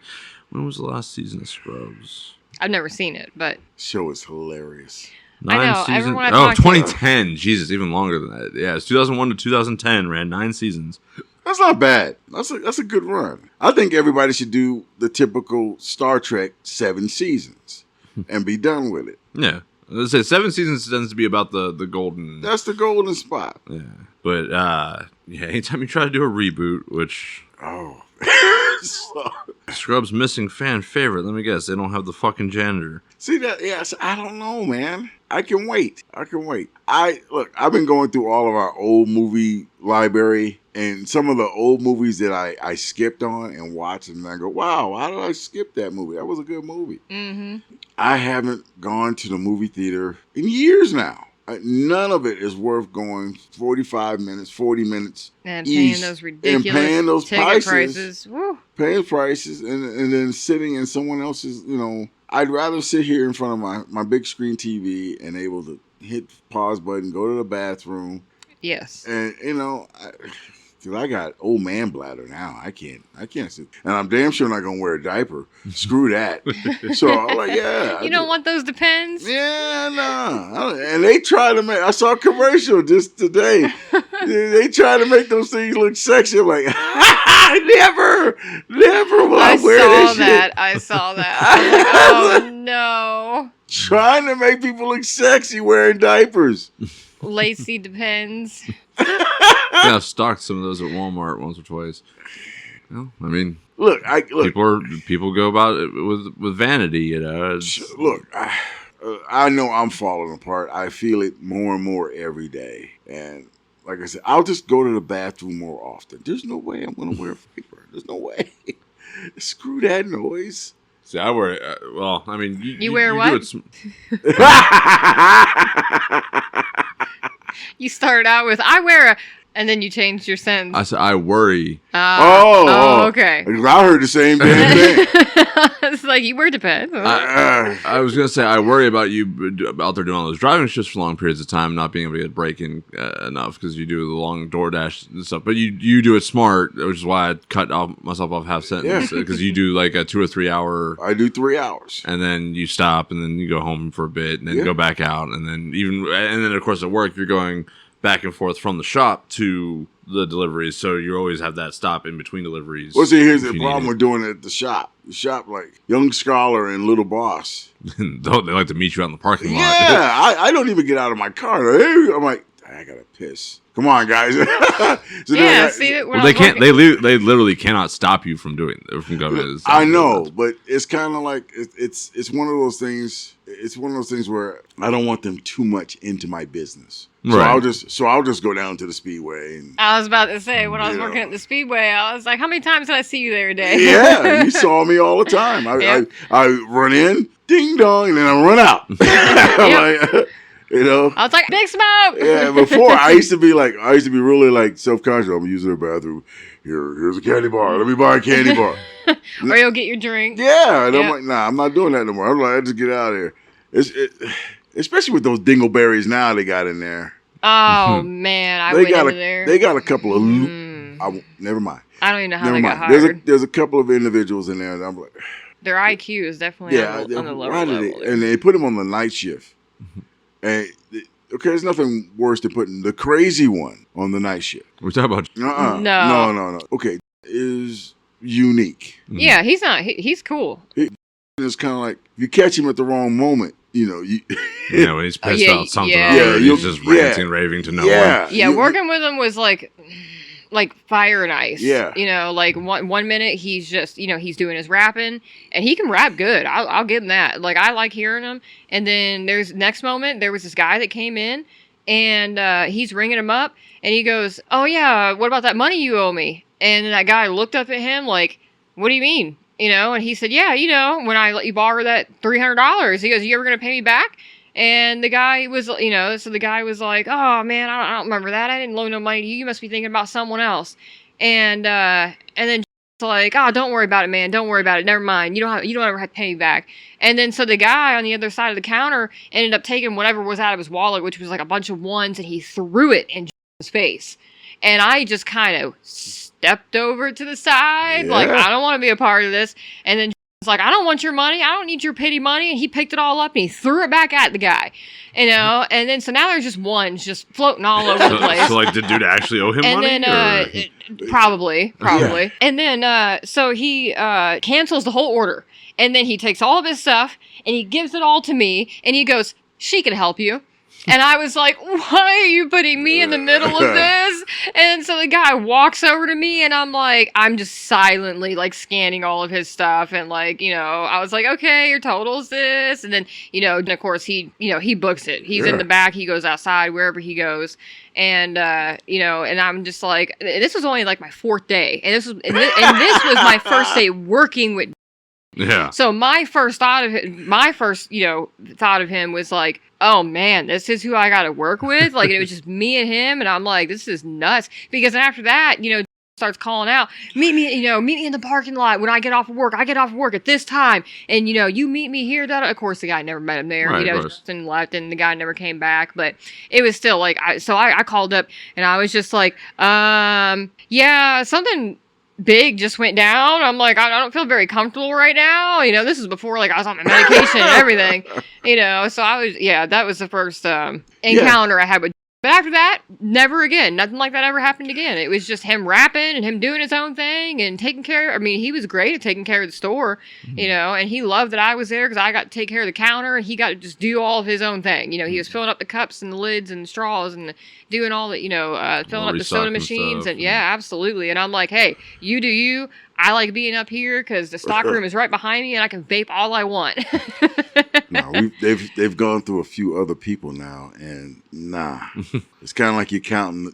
When was the last season of Scrubs? I've never seen it, but Show is hilarious. I know, Seasons. everyone I Oh, talk to- 2010. Jesus, even longer than that. Yeah, it's 2001 to 2010. Ran 9 seasons. That's not bad. That's a good run. I think everybody should do the typical Star Trek 7 seasons and be done with it. Yeah. Let's say 7 seasons tends to be about the golden. That's the golden spot. Yeah. But, anytime you try to do a reboot, which. Oh. Scrubs missing fan favorite. Let me guess. They don't have the fucking janitor. See that? Yes, I don't know, man. I can wait. I've been going through all of our old movie library and some of the old movies that I skipped on and watched, and I go, wow, how did I skip that movie? That was a good movie. mm-hmm. I haven't gone to the movie theater in years now. None of it is worth going 45 minutes, 40 minutes. And paying east, those ridiculous and paying those ticket prices. Woo. Paying prices and then sitting in someone else's, I'd rather sit here in front of my big screen TV and able to hit pause button, go to the bathroom. Yes. And, because I got old man bladder now. I can't sit. And I'm damn sure not going to wear a diaper. Screw that. So I'm like, yeah. You don't want those Depends? Yeah, no. And they try to make, I saw a commercial just today. They try to make those things look sexy. I'm like, never will I wear this shit. I saw that. I was like, oh, no. Trying to make people look sexy wearing diapers. Lacy Depends. Yeah, I've stocked some of those at Walmart once or twice. Well, I mean, look. People go about it with vanity, Look, I know I'm falling apart. I feel it more and more every day. And like I said, I'll just go to the bathroom more often. There's no way I'm going to wear a diaper. There's no way. Screw that noise. See, I wear. Well, I mean, You wear what? You started out with I wear a, and then you changed your sentence. I said I worry. Okay. I heard the same damn thing. It's like you wear Depends. I was gonna say I worry about you out there doing all those driving shifts for long periods of time, not being able to get a break in enough because you do the long DoorDash and stuff. But you do it smart, which is why I cut myself off half sentence because you do like a 2 or 3 hour. I do 3 hours, and then you stop, and then you go home for a bit, and then go back out, and then of course at work you're going back and forth from the shop to the deliveries, so you always have that stop in between deliveries. Well, see, here's the problem with doing it at the shop. The shop, like Young Scholar and Little Boss. They like to meet you out in the parking lot. Yeah, I don't even get out of my car. I'm like, I gotta piss. Come on, guys. They can't. They literally cannot stop you from going. I know, but it's kind of like it's one of those things. It's one of those things where I don't want them too much into my business. So right. I'll just go down to the Speedway. And, I was about to say when I was working at the Speedway, I was like, how many times did I see you there a day? Yeah, you saw me all the time. I run in, ding dong, and then I run out. Like, you know, I was like, big smoke. Yeah, before I used to be really like self-conscious. I'm using the bathroom. Here's a candy bar. Let me buy a candy bar. Or you'll get your drink. Yeah, and I'm like, nah, I'm not doing that no more. I'm like, I just get out of here. Especially with those dingleberries now they got in there. Oh man, I went into there. They got a couple of. Never mind. I don't even know how they got hired. There's a couple of individuals in there, and I'm like, their IQ is definitely on the lower level. And they put them on the night shift. And there's nothing worse than putting the crazy one on the night shift. We're talking about No. Okay, is unique. Yeah, he's not. He's cool. It's kind of like if you catch him at the wrong moment, you know. When he's pissed about something, he's just ranting, raving to no one. Yeah, working with him was like fire and ice. Yeah. You know, like one minute he's just, he's doing his rapping and he can rap good. I'll give him that. Like I like hearing him. And then next moment there was this guy that came in and he's ringing him up and he goes, "Oh yeah, what about that money you owe me?" And that guy looked up at him like, "What do you mean?" And he said, "Yeah, when I let you borrow that $300, he goes, you ever going to pay me back?" And the guy was, so the guy was like, "Oh man, I don't remember that. I didn't loan no money to you. You must be thinking about someone else." And then it's like, "Oh, don't worry about it, man. Don't worry about it. Never mind. You don't ever have to pay me back." And then so the guy on the other side of the counter ended up taking whatever was out of his wallet, which was like a bunch of ones, and he threw it in his face. And I just kind of stepped over to the side, like, I don't want to be a part of this. And then was like, "I don't want your money. I don't need your pity money." And he picked it all up and he threw it back at the guy, And then so now there's just ones just floating all over the place. So like, did dude actually owe him money? And then probably. Yeah. And then so he cancels the whole order, and then he takes all of his stuff and he gives it all to me, and he goes, "She can help you." And I was like, "Why are you putting me in the middle of this?" And so the guy walks over to me and I'm just silently like scanning all of his stuff. And I was like, "Okay, your total's this." And then, and of course he books it. He's in the back. He goes outside wherever he goes. And, and I'm just like, this was only like my 4th day. And this was my first day working with. Yeah. So my first thought of him was like, "Oh man, this is who I got to work with." Like, it was just me and him, and I'm like, this is nuts. Because after that, starts calling out, meet me in the parking lot when I get off of work. I get off of work at this time, and you meet me here. Of course, the guy never met him there. Right, Just left, and the guy never came back. But it was still like, I called up, and I was just like, yeah, something big just went down. I'm like, I don't feel very comfortable right now. This is before I was on my medication and everything. So I was, that was the first encounter I had with. But after that, never again. Nothing like that ever happened again. It was just him rapping and him doing his own thing and taking care. I mean, he was great at taking care of the store, and he loved that I was there because I got to take care of the counter and he got to just do all of his own thing. He was filling up the cups and the lids and the straws and doing all the, filling up the soda machines. And absolutely. And I'm like, "Hey, you do you. I like being up here because the stock room is right behind me and I can vape all I want." No, they've gone through a few other people now, and it's kind of like you're counting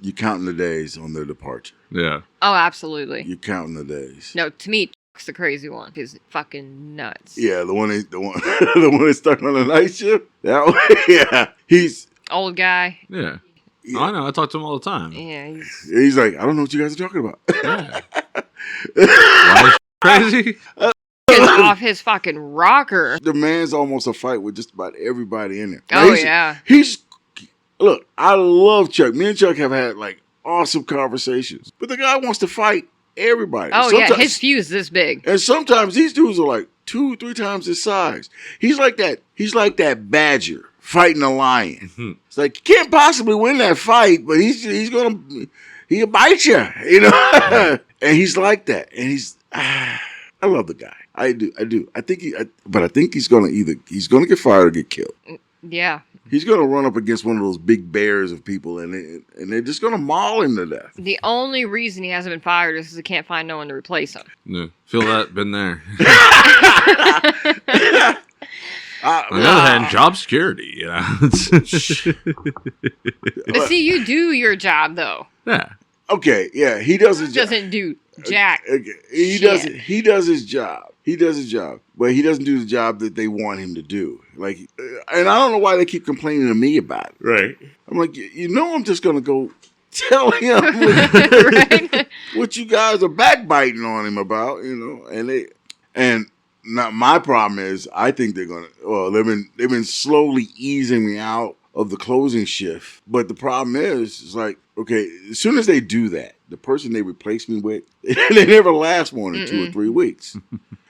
the days on their departure. Yeah. Oh, absolutely. You're counting the days. No, to me, Chuck's the crazy one. He's fucking nuts. Yeah, the one the one that's stuck on the night shift. That one, yeah, he's Old guy. Yeah. Yeah. I know. I talk to him all the time. Yeah, he's like, I don't know what you guys are talking about. Yeah. Why is crazy? he's off his fucking rocker. The man's almost a fight with just about everybody in there. Oh, yeah. Look, I love Chuck. Me and Chuck have had like awesome conversations, but the guy wants to fight everybody. Oh, yeah, his fuse this big. And sometimes these dudes are like 2-3 times his size. He's like that badger fighting a lion. Mhm. It's like, you can't possibly win that fight, but he'll bite you, you know? And he's like that. And I love the guy. I do. I think he's gonna get fired or get killed. Yeah. He's gonna run up against one of those big bears of people, and they're just gonna maul him to death. The only reason he hasn't been fired is because he can't find no one to replace him. Yeah. Feel that? Been there. On On the other hand, job security. You know? But see, you do your job, though. Yeah. Okay, yeah, he does his job. Doesn't do jack. Okay. He does his job. He does his job, but he doesn't do the job that they want him to do. Like, and I don't know why they keep complaining to me about it. Right. I'm like, I'm just gonna go tell him Right? what you guys are backbiting on him about, and now my problem is I think they've been slowly easing me out of the closing shift, but the problem is it's like, okay, as soon as they do that, the person they replace me with, they never last more than 2 or 3 weeks.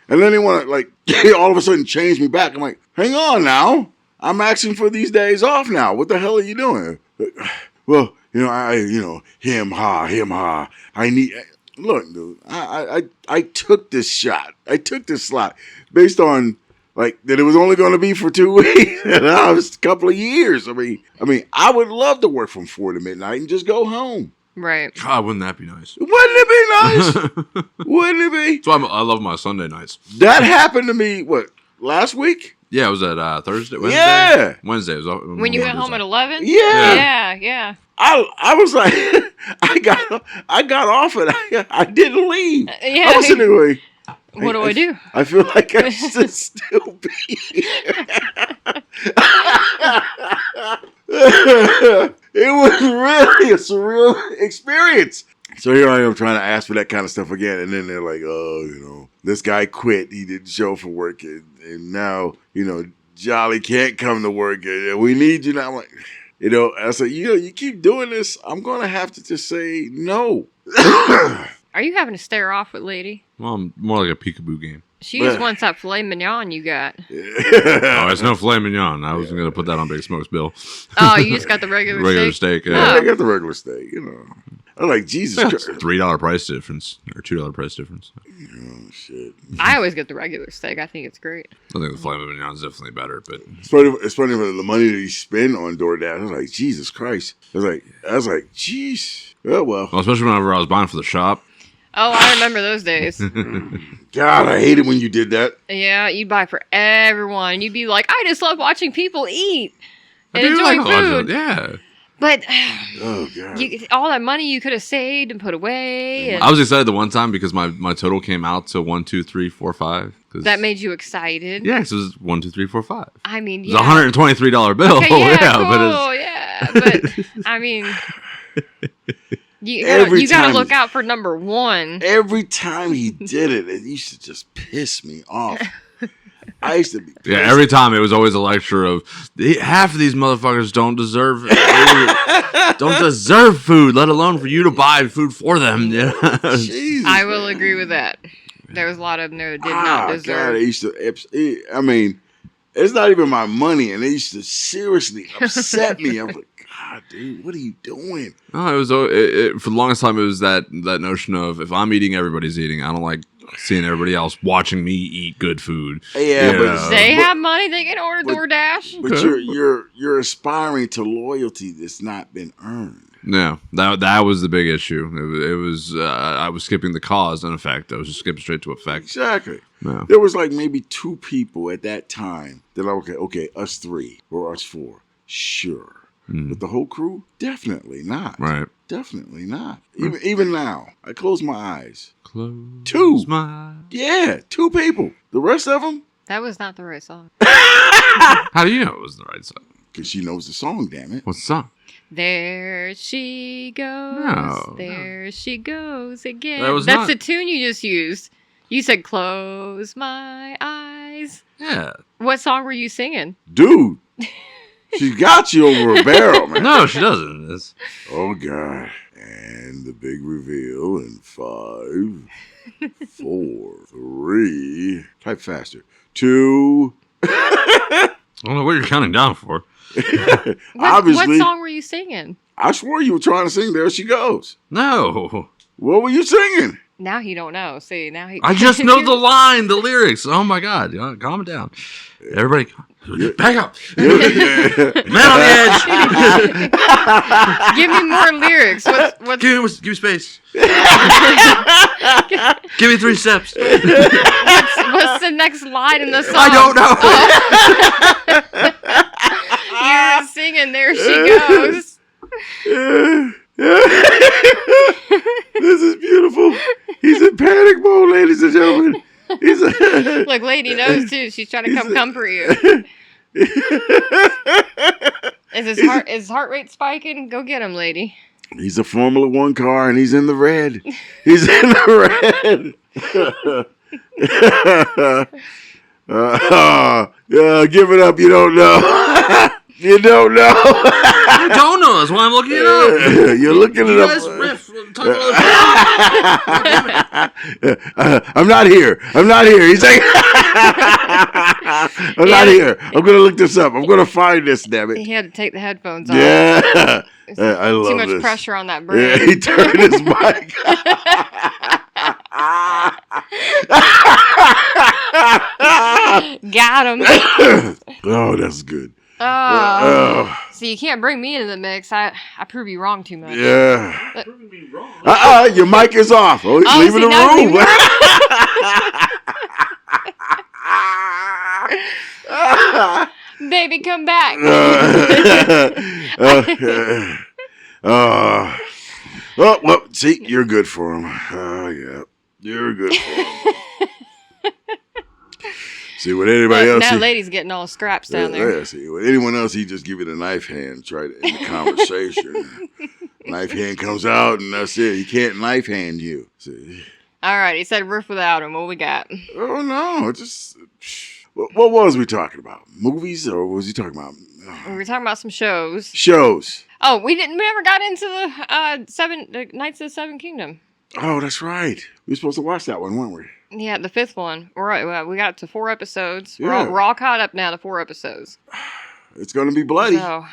And then they want to, like, all of a sudden change me back. I'm like, hang on now. I'm asking for these days off now. What the hell are you doing? Well, him, ha. Look, dude, I took this shot. I took this slot based on, like, that it was only going to be for 2 weeks. And now it's a couple of years. I mean, I would love to work from 4 to midnight and just go home. Right. God, wouldn't that be nice? Wouldn't it be nice? Wouldn't it be? So I love my Sunday nights. That happened to me, last week? Yeah, it was at Thursday, Wednesday? Yeah. Wednesday. Was When you got home at 11? Yeah. Yeah. I was like, I got off it. I didn't leave. Yeah. I was sitting there going, What do I do? I feel like I should still be here. It was really a surreal experience. So here I am trying to ask for that kind of stuff again. And then they're like, this guy quit. He didn't show for work. And now, Jolly can't come to work. And we need you now. I'm like, I said, you keep doing this. I'm going to have to just say no. Are you having to stare off with lady? Well, more like a peekaboo game. She just wants that filet mignon you got. Oh, it's no filet mignon. I wasn't going to put that on Big Smoke's bill. Oh, you just got the regular steak. Yeah, Yeah. I got the regular steak, I'm like, Jesus Christ. $3 price difference or $2 price difference. Oh, shit. I always get the regular steak. I think it's great. I think the filet mignon is definitely better, but It's funny for the money that you spend on DoorDash. I was like, Jesus Christ. I was like, jeez. Oh, well. especially whenever I was buying for the shop. Oh, I remember those days. God, I hate it when you did that. Yeah, you'd buy for everyone. You'd be like, I just love watching people eat and I do enjoy like food. Yeah. But Oh, God. all that money you could have saved and put away. And I was excited the one time because my total came out to 1, 2, 3, 4, 5. that made you excited. Yeah, so it was 1, 2, 3, 4, 5. I mean, It was a $123 bill. Okay, yeah, yeah, cool, but I mean, you gotta look out for number one. Every time he did it, it used to just piss me off. I used to be pissed. Yeah, every time it was always a lecture of half of these motherfuckers don't deserve food, let alone for you to buy food for them. Yeah. Jesus, I will agree with that. There was a lot of them that did not God, deserve. it used to. I mean, it's not even my money, and it used to seriously upset me. I was like, God, dude, what are you doing? No, it was for the longest time. It was that notion of if I'm eating, everybody's eating. I don't like seeing everybody else watching me eat good food. Yeah, but They have money; they can order DoorDash. But you're aspiring to loyalty that's not been earned. No, that was the big issue. It was I was skipping the cause and effect. I was just skipping straight to effect. Exactly. No. There was like maybe 2 people at that time that okay, us 3 or us 4, sure. But the whole crew, definitely not. Right. Definitely not. Even now, I close my eyes. Close 2. my... Yeah, 2 people. The rest of them, That was not the right song. How do you know it was the right song? because she knows the song, damn it. What's the song? There she goes. No. There she goes again. That was That's not- the tune you just used. You said close my eyes. Yeah. What song were you singing? Dude, she's got you over a barrel, man. No, she doesn't. It's... Oh, God. And the big reveal in 5, 4, 3. Type faster. 2. I don't know what you're counting down for. Obviously, What song were you singing? I swore you were trying to sing There She Goes. No. What were you singing? Now he don't know. See, now he... I just know the line, the lyrics. Oh, my God. Calm down. Everybody, back up. Man on the edge. Give me more lyrics. What's Give me space. Give me 3 steps. what's the next line in the song? I don't know. You're singing There She Goes. This is beautiful. He's in panic mode, ladies and gentlemen. He's Look, lady knows too. She's trying to come for you. Is his heart rate spiking? Go get him, lady. He's a Formula One car, and he's in the red. He's in the red. Give it up. You don't know. You don't know. I don't know. That's why I'm looking it up. You're looking it You up. guys riff. Talk about I'm not here. He's like, I'm not here. I'm gonna look this up. I'm gonna find this. Damn it. He had to take the headphones off. Yeah, I love Too much this. pressure on that Yeah, brain. he turned his mic. Got him. Oh, that's good. Oh. So you can't bring me into the mix. I prove you wrong too much. Yeah. Proving me wrong. Your mic is off. Oh, he's leaving see, now the room. Baby, come back. Well, see, you're good for him. Oh, yeah. You're good for him. See, with anybody else... Now lady's getting all scraps down there. Yeah, see, with anyone else, he just give it a knife hand, try to end the conversation. Knife hand comes out, and that's it. He can't knife hand you. See? All right, he said riff without him. What we got? Oh, no, just... What was we talking about? Movies, or what was he talking about? We were talking about some shows. Shows. Oh, we never got into the Knights of the Seven Kingdom. Oh, that's right. We were supposed to watch that one, weren't we? Yeah, the 5th one. We got to 4 episodes. Yeah. We're all caught up now to 4 episodes. It's going to be bloody. So,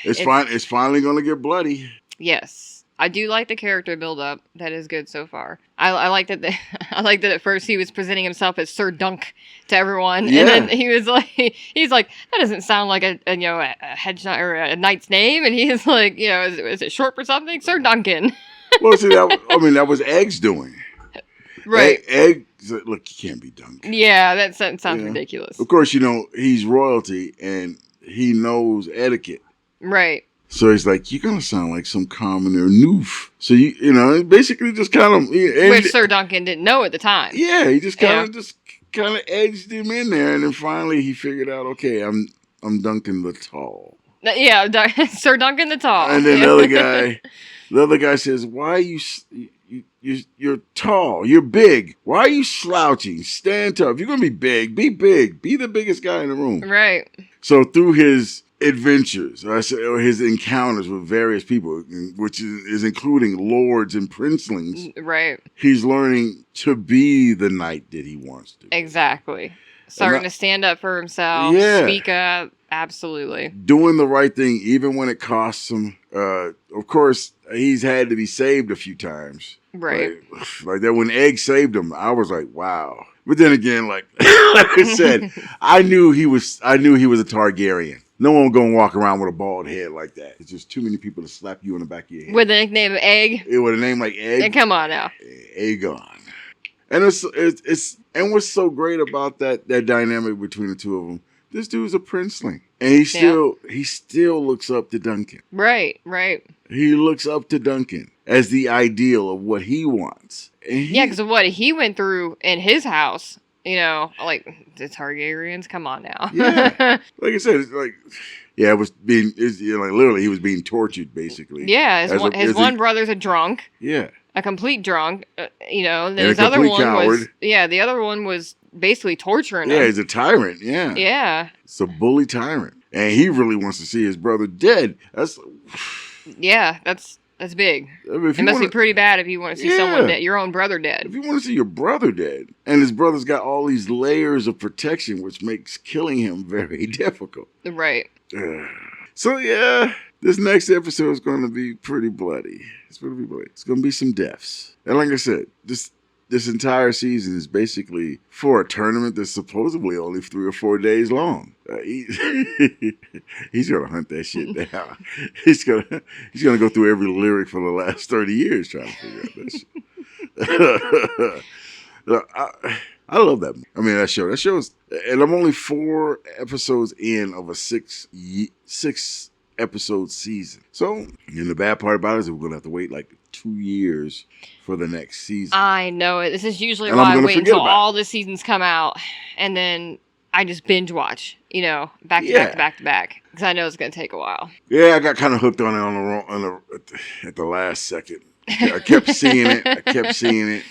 It's finally going to get bloody. yes. I do like the character build up. That is good so far. I like that. I like that at first he was presenting himself as Sir Dunk to everyone, Yeah. and then he's like, that doesn't sound like a hedge or a knight's name, and he's like, is it short for something? Sir Duncan. Well, see, that was Egg's doing. Right. Egg, look, you can't be Dunk. Yeah, that sounds Yeah. ridiculous. Of course, he's royalty, and he knows etiquette. Right. So he's like, you're going to sound like some commoner noof. So, basically just kind of... Which Sir Duncan didn't know at the time. Yeah, he just kind of edged him in there, and then finally he figured out, okay, I'm Duncan the Tall. Yeah, Sir Duncan the Tall. And then the other guy says, why are you're tall, you're big. Why are you slouching? Stand tough. You're going to be big. Be big. Be the biggest guy in the room. Right. So through his adventures, or his encounters with various people, which is including lords and princelings, Right. he's learning to be the knight that he wants to be. Exactly. Starting to stand up for himself. Yeah. Speak up. Absolutely. Doing the right thing, even when it costs him. Of course, he's had to be saved a few times. Right. Like that when Egg saved him, I was like, wow. But then again, like I said, I knew he was a Targaryen. No one gonna walk around with a bald head like that. It's just too many people to slap you on the back of your head. With the nickname of Egg. With a name like Egg. Come on now. Aegon. And it's what's so great about that dynamic between the two of them, This dude's a princeling. And he still looks up to Duncan. Right. He looks up to Duncan as the ideal of what he wants. Yeah, because of what he went through in his house. You know, like, the Targaryens, come on now. Yeah. Like I said, it's like, yeah, literally he was being tortured, basically. Yeah, his one brother's a drunk. Yeah. A complete drunk, you know, and then And his a other one coward. was, the other one was basically torturing him. Yeah, he's a tyrant, yeah. Yeah. It's a bully tyrant. And he really wants to see his brother dead. That's big. I mean, It must be pretty bad if you want to see someone dead, your own brother dead. If you want to see your brother dead, and his brother's got all these layers of protection, which makes killing him very difficult. Right. So, yeah, this next episode is going to be pretty bloody. It's going to be bloody. It's going to be some deaths. And like I said, this entire season is basically for a tournament that's supposedly only 3 or 4 days long. He's gonna hunt that shit down. He's gonna go through every lyric for the last 30 years trying to figure out that shit. I love that. I mean, that show. That show's, and I'm only 4 episodes in of a 6 episode season. So, and the bad part about it is we're gonna have to wait like 2 years for the next season. I know it. This is usually And why I'm I gonna wait forget until about all the seasons come out, and then I just binge watch, you know, back to back to back, because I know it's gonna take a while. Yeah, I got kind of hooked on it at the last second. I kept seeing it.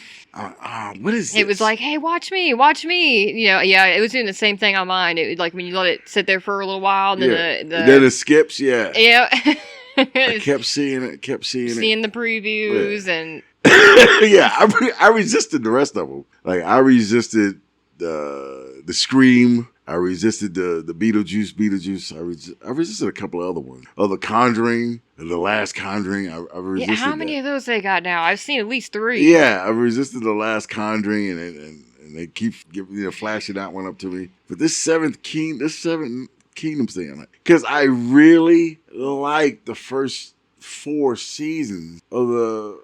What is this? It was like, hey, watch me. You know, yeah, it was doing the same thing on mine. It was like when you let it sit there for a little while, and then then it skips. Yeah. Yeah. I kept seeing it. Seeing the previews and. Yeah, I resisted the rest of them. Like I resisted the Scream. I resisted the Beetlejuice. I resisted a couple of other ones. Oh, the Conjuring, the last Conjuring. I resisted. Yeah, how many of those they got now? I've seen at least 3. Yeah, I resisted the last Conjuring, and they keep flashing that one up to me. But this seventh Kingdoms thing, because I really like the first 4 seasons of the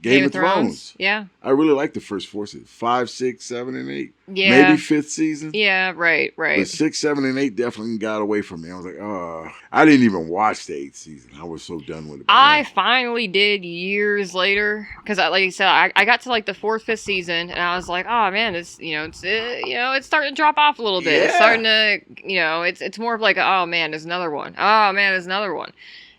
Game of Thrones. Yeah. I really like the first 4 seasons. 5, 6, 7, and 8. Yeah. Maybe 5th season. Yeah, right. But 6, 7, and 8 definitely got away from me. I was like, oh. I didn't even watch the 8th season. I was so done with it. I finally did years later, because like you said, I got to like the 4th, 5th season, and I was like, oh man, it's it's starting to drop off a little bit. Yeah. It's starting to, it's more of like, oh man, there's another one. Oh man, there's another one.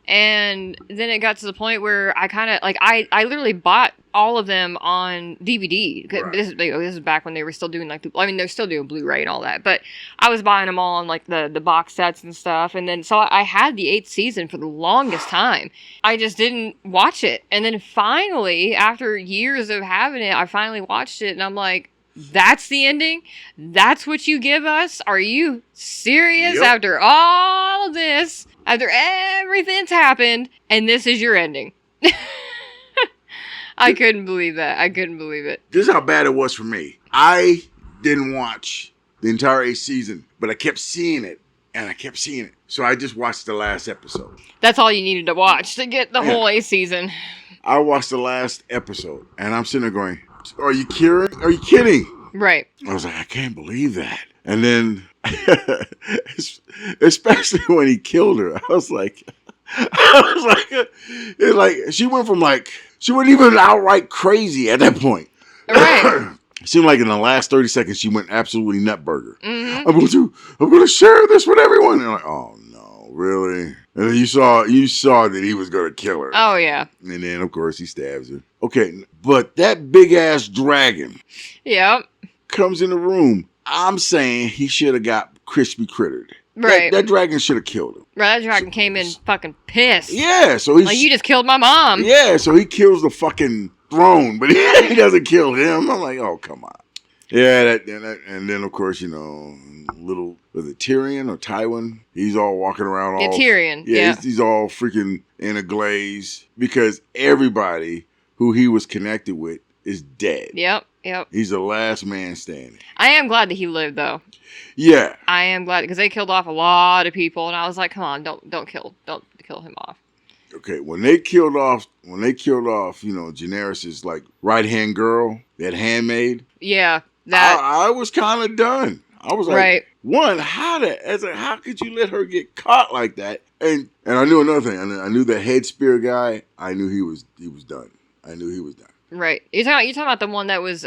And then it got to the point where I kind of like I literally bought all of them on DVD. Right. This is back when they were still doing they're still doing Blu-ray and all that, but I was buying them all on like the box sets and stuff. And then so I had the 8th season for the longest time. I just didn't watch it, and then finally, after years of having it, I finally watched it, and I'm like, that's the ending? That's what you give us? Are you serious? Yep. After all of this, after everything's happened, and this is your ending? I couldn't believe that. I couldn't believe it. This is how bad it was for me. I didn't watch the entire 8th season, but I kept seeing it, and I kept seeing it. So I just watched the last episode. That's all you needed to watch to get the whole 8th season. I watched the last episode, and I'm sitting there going, are you kidding? Are you kidding? Right. I was like, I can't believe that. And then, especially when he killed her, I was like, it's like she wasn't even outright crazy at that point. Right. It seemed like in the last 30 seconds, she went absolutely nutburger. Mm-hmm. I'm going to share this with everyone. And I'm like, oh no, really? And then you saw that he was going to kill her. Oh yeah. And then of course he stabs her. Okay, but that big ass dragon. Yep. Comes in the room. I'm saying he should have got crispy crittered. Right. That dragon should have killed him. Right, that dragon came in fucking pissed. Yeah, so he's like, you just killed my mom. Yeah, so he kills the fucking throne, but he doesn't kill him. I'm like, oh, come on. Yeah, and then of course, little, was it Tyrion or Tywin? He's all walking around all Tyrion. Yeah. He's all freaking in a glaze because everybody who he was connected with is dead. Yep. He's the last man standing. I am glad that he lived, though. Yeah. I am glad, because they killed off a lot of people, and I was like, come on, don't kill him off. Okay, when they killed off, Daenerys' like right-hand girl, that handmaid. Yeah, that. I was kind of done. I was like, one, how could you let her get caught like that? And I knew another thing. I knew the head spear guy. I knew he was done. I knew he was done. Right. You're talking about the one that was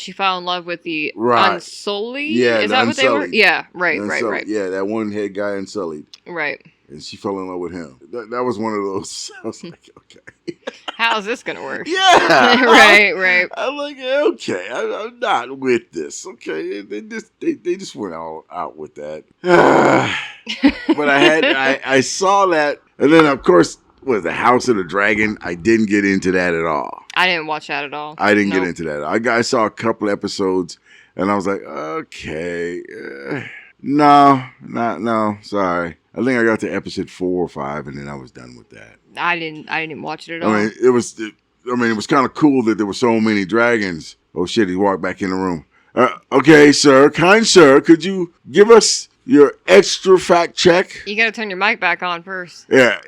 she fell in love with the Unsullied? Yeah, is that what they were? Yeah, right. Yeah, that one head guy Unsullied. Right. And she fell in love with him. That was one of those. I was like, okay. How's this going to work? Yeah. right. I'm like, okay, I'm not with this. Okay. They just went all out with that. But I saw that. And then, of course, the House of the Dragon. I didn't get into that at all. I didn't watch that at all. I didn't get into that. I saw a couple episodes, and I was like, okay. No, sorry. I think I got to episode 4 or 5, and then I was done with that. I didn't watch it at all. I mean, it was kind of cool that there were so many dragons. Oh shit! He walked back in the room. Okay, sir, kind sir, could you give us your extra fact check? You got to turn your mic back on first. Yeah.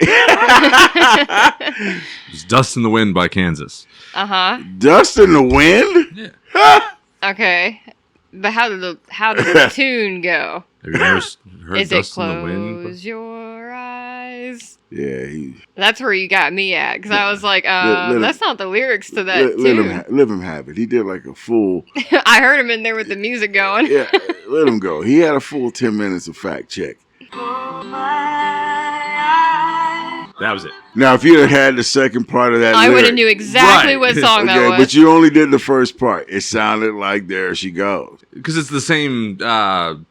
It's Dust in the Wind by Kansas. Dust in the Wind? Yeah. Okay. But how did the tune go? Have you ever heard Is Dust it in the Wind? Close Your Eyes? Yeah, that's where you got me at, because I was like, that's not the lyrics to that tune. Let him have it. He did like a full... I heard him in there with the music going. Yeah, let him go. He had a full 10 minutes of fact check. That was it. Now, if you had the second part of that I would have knew exactly what song that was. But you only did the first part. It sounded like There She Goes. Because it's the same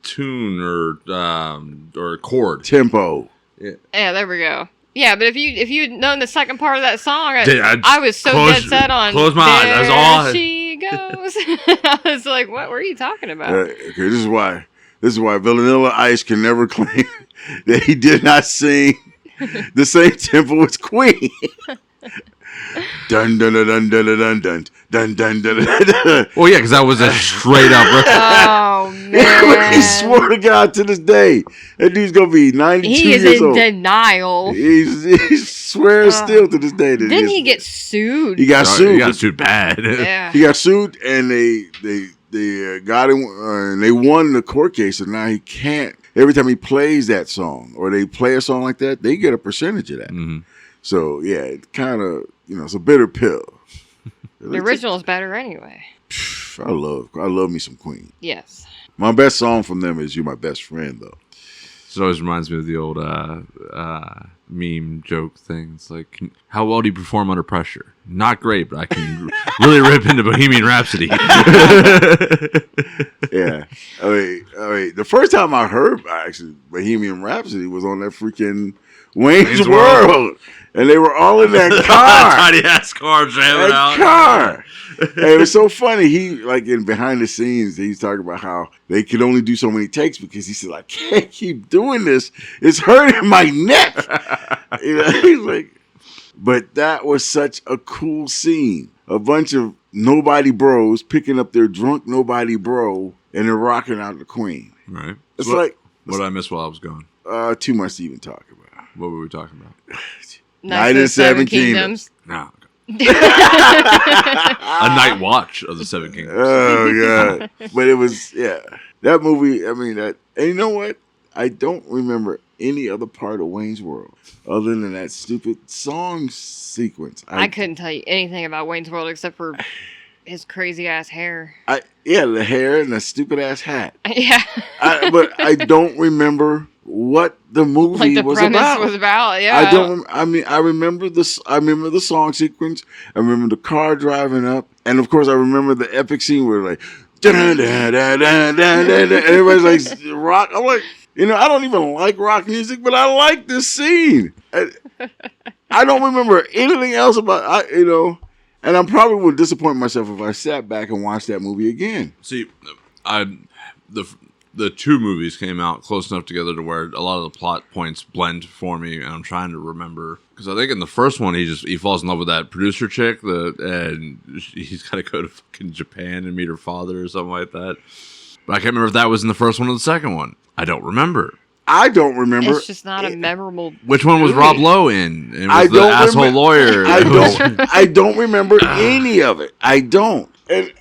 tune or chord. Tempo. Yeah, there we go. Yeah, but if you'd known the second part of that song, I was so dead set on close my eyes. That's all. There she goes. I was like, what were you talking about? Okay, this is why Vanilla Ice can never claim that he did not sing the same tempo as Queen. Dun dun dun dun dun dun dun dun dun dun. Well, yeah, because that was a straight up. Oh man! He swore to God to this day that dude's gonna be 92 years old. He is in denial. He swears still to this day. That didn't he get sued? He got sued. He got sued bad. Yeah. He got sued, and they got him, and they won the court case. And now he can't. Every time he plays that song, or they play a song like that, they get a percentage of that. Mm-hmm. So yeah, it kind of it's a bitter pill. The original is better anyway. I love me some Queen. Yes. My best song from them is "You're My Best Friend," though. It always reminds me of the old meme joke thing. It's like, how well do you perform under pressure? Not great, but I can really rip into Bohemian Rhapsody. Yeah. I mean, the first time I heard actually Bohemian Rhapsody was on that freaking Wayne's World. And they were all in that car. Tiny ass car jamming out. Car. And it was so funny. He, like, in behind the scenes, he's talking about how they could only do so many takes because he said, I can't keep doing this. It's hurting my neck. He's like, but that was such a cool scene. A bunch of nobody bros picking up their drunk nobody bro and they're rocking out the Queen. Right. It's what did I miss while I was gone? Too much to even talk about. What were we talking about? Night of Seven Kingdoms. No. A Nightwatch of the Seven Kingdoms. Oh god! But it was that movie. I mean that, and you know what? I don't remember any other part of Wayne's World other than that stupid song sequence. I couldn't tell you anything about Wayne's World except for his crazy ass hair. The hair and the stupid ass hat. Yeah. But I don't remember what the movie was about. Yeah. I remember this. I remember the song sequence. I remember the car driving up, and of course, I remember the epic scene where like, and everybody's like rock. I'm like, I don't even like rock music, but I like this scene. I don't remember anything else about and I probably would disappoint myself if I sat back and watched that movie again. See, the two movies came out close enough together to where a lot of the plot points blend for me, and I'm trying to remember because I think in the first one he falls in love with that producer chick, and he's got to go to fucking Japan and meet her father or something like that. But I can't remember if that was in the first one or the second one. I don't remember. It's just not a memorable. Which one was movie. Rob Lowe in? And was the asshole lawyer. I don't remember any of it. I don't. And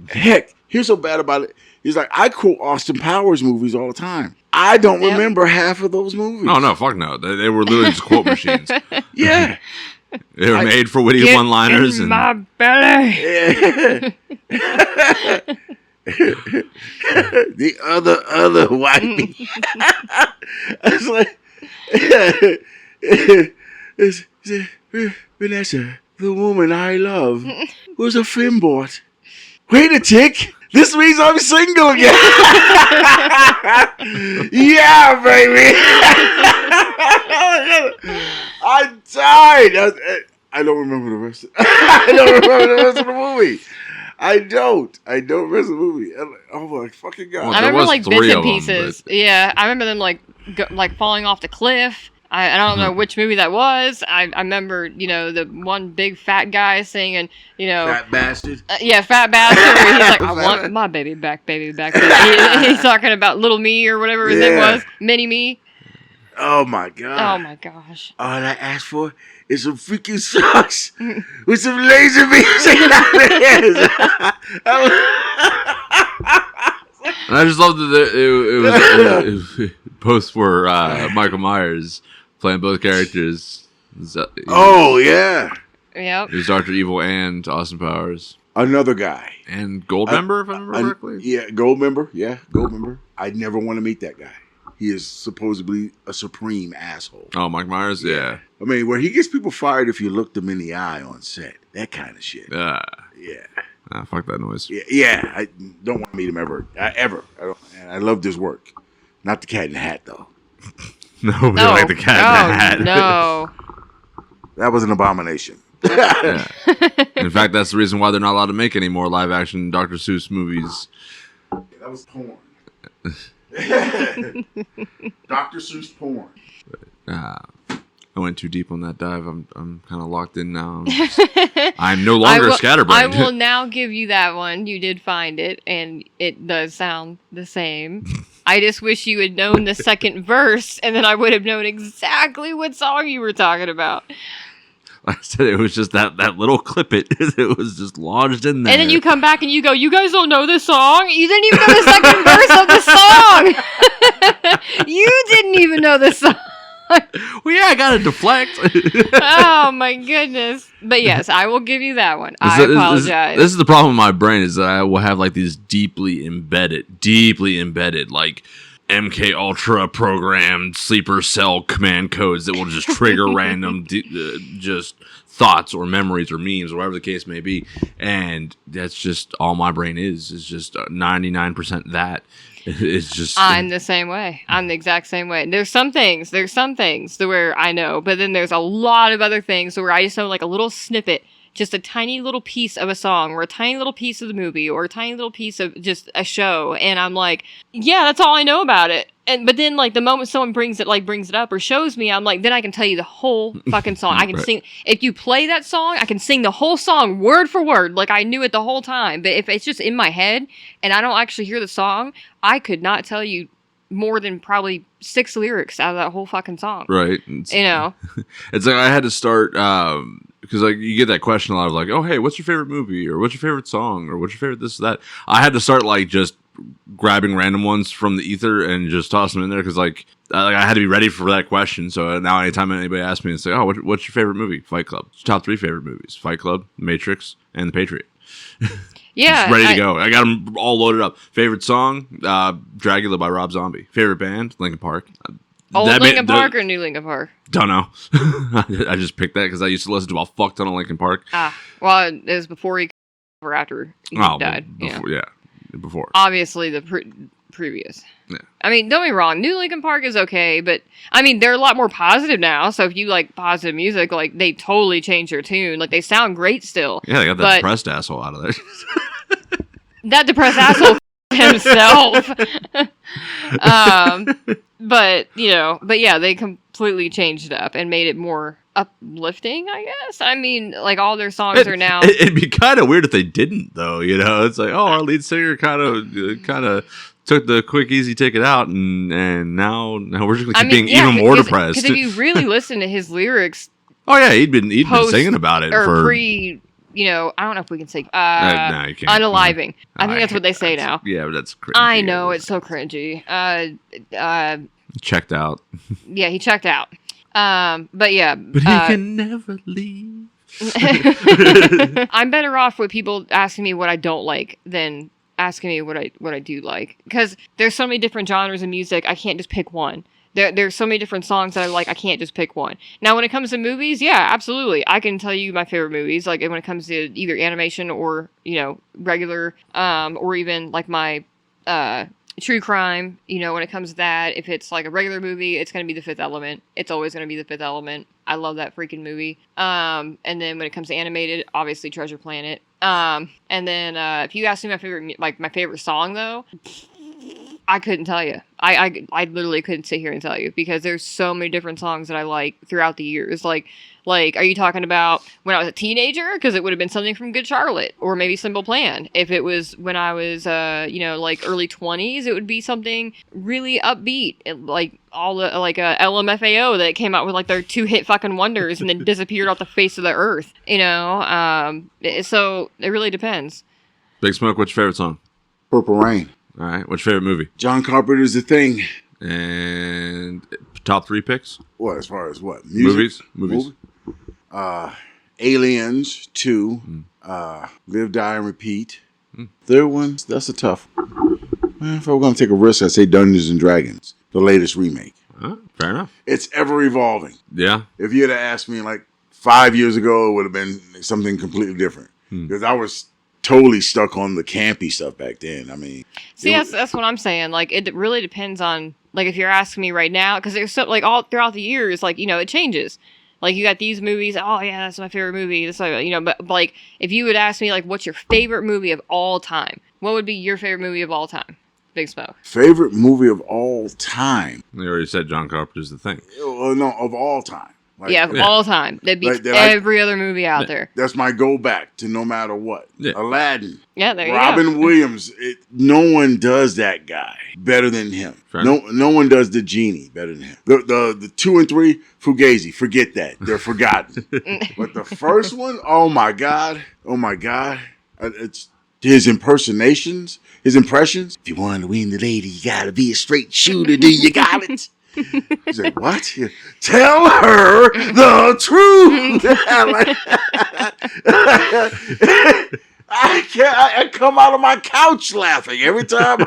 heck, here's so bad about it. He's like, I quote Austin Powers movies all the time. I don't remember half of those movies. No, fuck no. They were literally just quote machines. Yeah. They were made for witty one-liners. In my belly. The other white meat. It's like, Vanessa, the woman I love, was a fembot. Wait a tick. This means I'm single again. Yeah, baby. I died. I don't remember the rest. I don't remember the rest of the movie. I don't remember the movie. Oh my fucking god! I remember like bits and pieces. Yeah, I remember them like falling off the cliff. I don't know which movie that was. I remember, the one big fat guy singing, Fat bastard. Yeah, fat bastard. Where he's like, I want my baby back, baby back. He's talking about little me or whatever his name was, mini me. Oh my god! Oh my gosh! All I asked for is some freaking socks with some laser beams hanging out of their heads. And I just loved that it was both were Michael Myers playing both characters. Oh yeah. Yep. It was Dr. Evil and Austin Powers. Another guy. And Goldmember, if I remember correctly. Yeah, Goldmember. Yeah, Goldmember. I'd never want to meet that guy. He is supposedly a supreme asshole. Oh, Mike Myers? Yeah. I mean, where he gets people fired if you look them in the eye on set. That kind of shit. Yeah. Fuck that noise. Yeah. I don't want to meet him ever. Ever. I love this work. Not the Cat in the Hat, though. Nobody like the Cat in the Hat. No. That was an abomination. Yeah. In fact, that's the reason why they're not allowed to make any more live-action Dr. Seuss movies. That was porn. Dr. Seuss porn. I went too deep on that dive. I'm kind of locked in now. I'm no longer scatterbrained. I will now give you that one. You did find it, and it does sound the same. I just wish you had known the second verse, and then I would have known exactly what song you were talking about. Like I said, it was just that little clip it was just lodged in there. And then you come back and you go, you guys don't know this song? You didn't even know the second verse of the song! You didn't even know the song! Well, yeah, I gotta deflect. Oh my goodness. But yes, I will give you that one. I apologize. This is the problem with my brain, is that I will have like these deeply embedded, like MK Ultra programmed sleeper cell command codes that will just trigger random just thoughts or memories or memes or whatever the case may be. And that's just all my brain is just 99% that. It's just I'm the same way. I'm the exact same way. There's some things to where I know, but then there's a lot of other things where I just know like a little snippet, just a tiny little piece of a song or a tiny little piece of the movie or a tiny little piece of just a show, and I'm like, yeah, that's all I know about it. But then like the moment someone brings it up or shows me, I'm like, then I can tell you the whole fucking song. I can sing. If you play that song, I can sing the whole song word for word, like I knew it the whole time. But if it's just in my head and I don't actually hear the song, I could not tell you more than probably 6 lyrics out of that whole fucking song. Right. It's like I had to start because like you get that question a lot of like, oh hey, what's your favorite movie or what's your favorite song or what's your favorite this or that. I had to start like just grabbing random ones from the ether and just toss them in there because like I had to be ready for that question. So now anytime anybody asks me and say, oh, what's your favorite movie? Fight Club. Top 3 favorite movies: Fight Club, Matrix, and The Patriot. Yeah, just ready to go. I got them all loaded up. Favorite song: Dracula by Rob Zombie. Favorite band: Linkin Park. Old Linkin Park or new Linkin Park? Don't know. I just picked that because I used to listen to a fuck ton of Linkin Park. Well, it was before he or after he died. Before. Obviously, the previous. Yeah. I mean, don't get me wrong. New Linkin Park is okay, but I mean, they're a lot more positive now. So if you like positive music, like they totally change their tune. Like they sound great still. Yeah, they got that depressed asshole out of there. That depressed asshole himself. But yeah, they completely changed it up and made it more uplifting, I guess. I mean, like all their songs are now. It'd be kind of weird if they didn't, though. It's like, oh, our lead singer kind of took the quick, easy ticket out, and now we're just gonna keep being even more depressed. Because if you really listen to his lyrics, oh yeah, he'd been singing about it or for pre I don't know if we can say No, you can't. unaliving. I think that's what they say now. Yeah, but that's cringy. I know, it's so cringy. Checked out. Yeah, he checked out. But yeah. But he can never leave. I'm better off with people asking me what I don't like than asking me what I do like. Because there's so many different genres of music, I can't just pick one. There's so many different songs that I like, I can't just pick one. Now, when it comes to movies, yeah, absolutely. I can tell you my favorite movies, like when it comes to either animation or, regular, or even like my true crime, when it comes to that. If it's like a regular movie, it's going to be The Fifth Element. It's always going to be The Fifth Element. I love that freaking movie. And then when it comes to animated, obviously Treasure Planet. And then if you ask me my favorite song, though, I couldn't tell you. I literally couldn't sit here and tell you because there's so many different songs that I like throughout the years. Like, are you talking about when I was a teenager? Because it would have been something from Good Charlotte or maybe Simple Plan. If it was when I was, like early 20s, it would be something really upbeat, like all the LMFAO that came out with like their 2-hit fucking wonders and then disappeared off the face of the earth. So it really depends. Big Smoke, what's your favorite song? Purple Rain. All right. What's your favorite movie? John Carpenter's The Thing. And top 3 picks? What, as far as what? Music? Movies. Aliens 2. Live, Die, and Repeat. Third one, that's a tough one. If I were going to take a risk, I'd say Dungeons and Dragons, the latest remake. Fair enough. It's ever evolving. Yeah. If you had asked me like 5 years ago, it would have been something completely different. Because I was totally stuck on the campy stuff back then. I mean, see, that's what I'm saying. Like, it really depends on, like, if you're asking me right now, because there's so, like, all throughout the years, like, it changes. Like, you got these movies. Oh yeah, that's my favorite movie. That's but like, if you would ask me like, what's your favorite movie of all time? What would be your favorite movie of all time? Big Smoke. Favorite movie of all time. You already said John Carpenter's The Thing. No, of all time. Like, of all time. That beats every other movie out there. That's my go back to no matter what. Yeah. Aladdin. Yeah, there you go. Robin Williams. No one does that guy better than him. No one does the genie better than him. The 2 and 3, Fugazi. Forget that. They're forgotten. But the first one, oh my God. It's his impressions. If you want to win the lady, you gotta be a straight shooter. Do you got it? He said, what? Tell her the truth. I come out of my couch laughing every time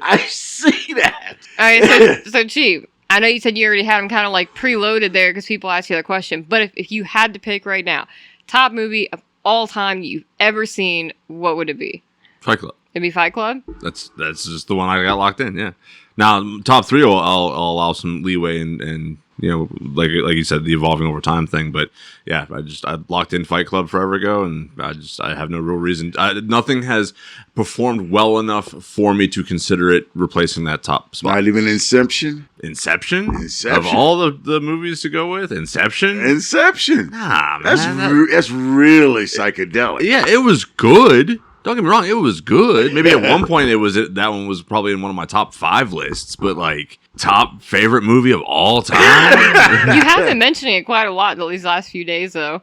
I see that. All right, so Chief, I know you said you already had them kind of like preloaded there because people ask you the question, but if you had to pick right now, top movie of all time you've ever seen, what would it be? Fight Club. It'd be Fight Club? That's just the one I got locked in, yeah. Now, top 3, I'll allow some leeway and like you said, the evolving over time thing. But yeah, I locked in Fight Club forever ago, and I have no real reason. Nothing has performed well enough for me to consider it replacing that top spot. Not even Inception? Inception? Of all the movies to go with, Inception? Nah, man. That's really psychedelic. Yeah, it was good. Don't get me wrong, it was good. Maybe at one point that one was probably in one of my top 5 lists, but like top favorite movie of all time. You have been mentioning it quite a lot these last few days, though.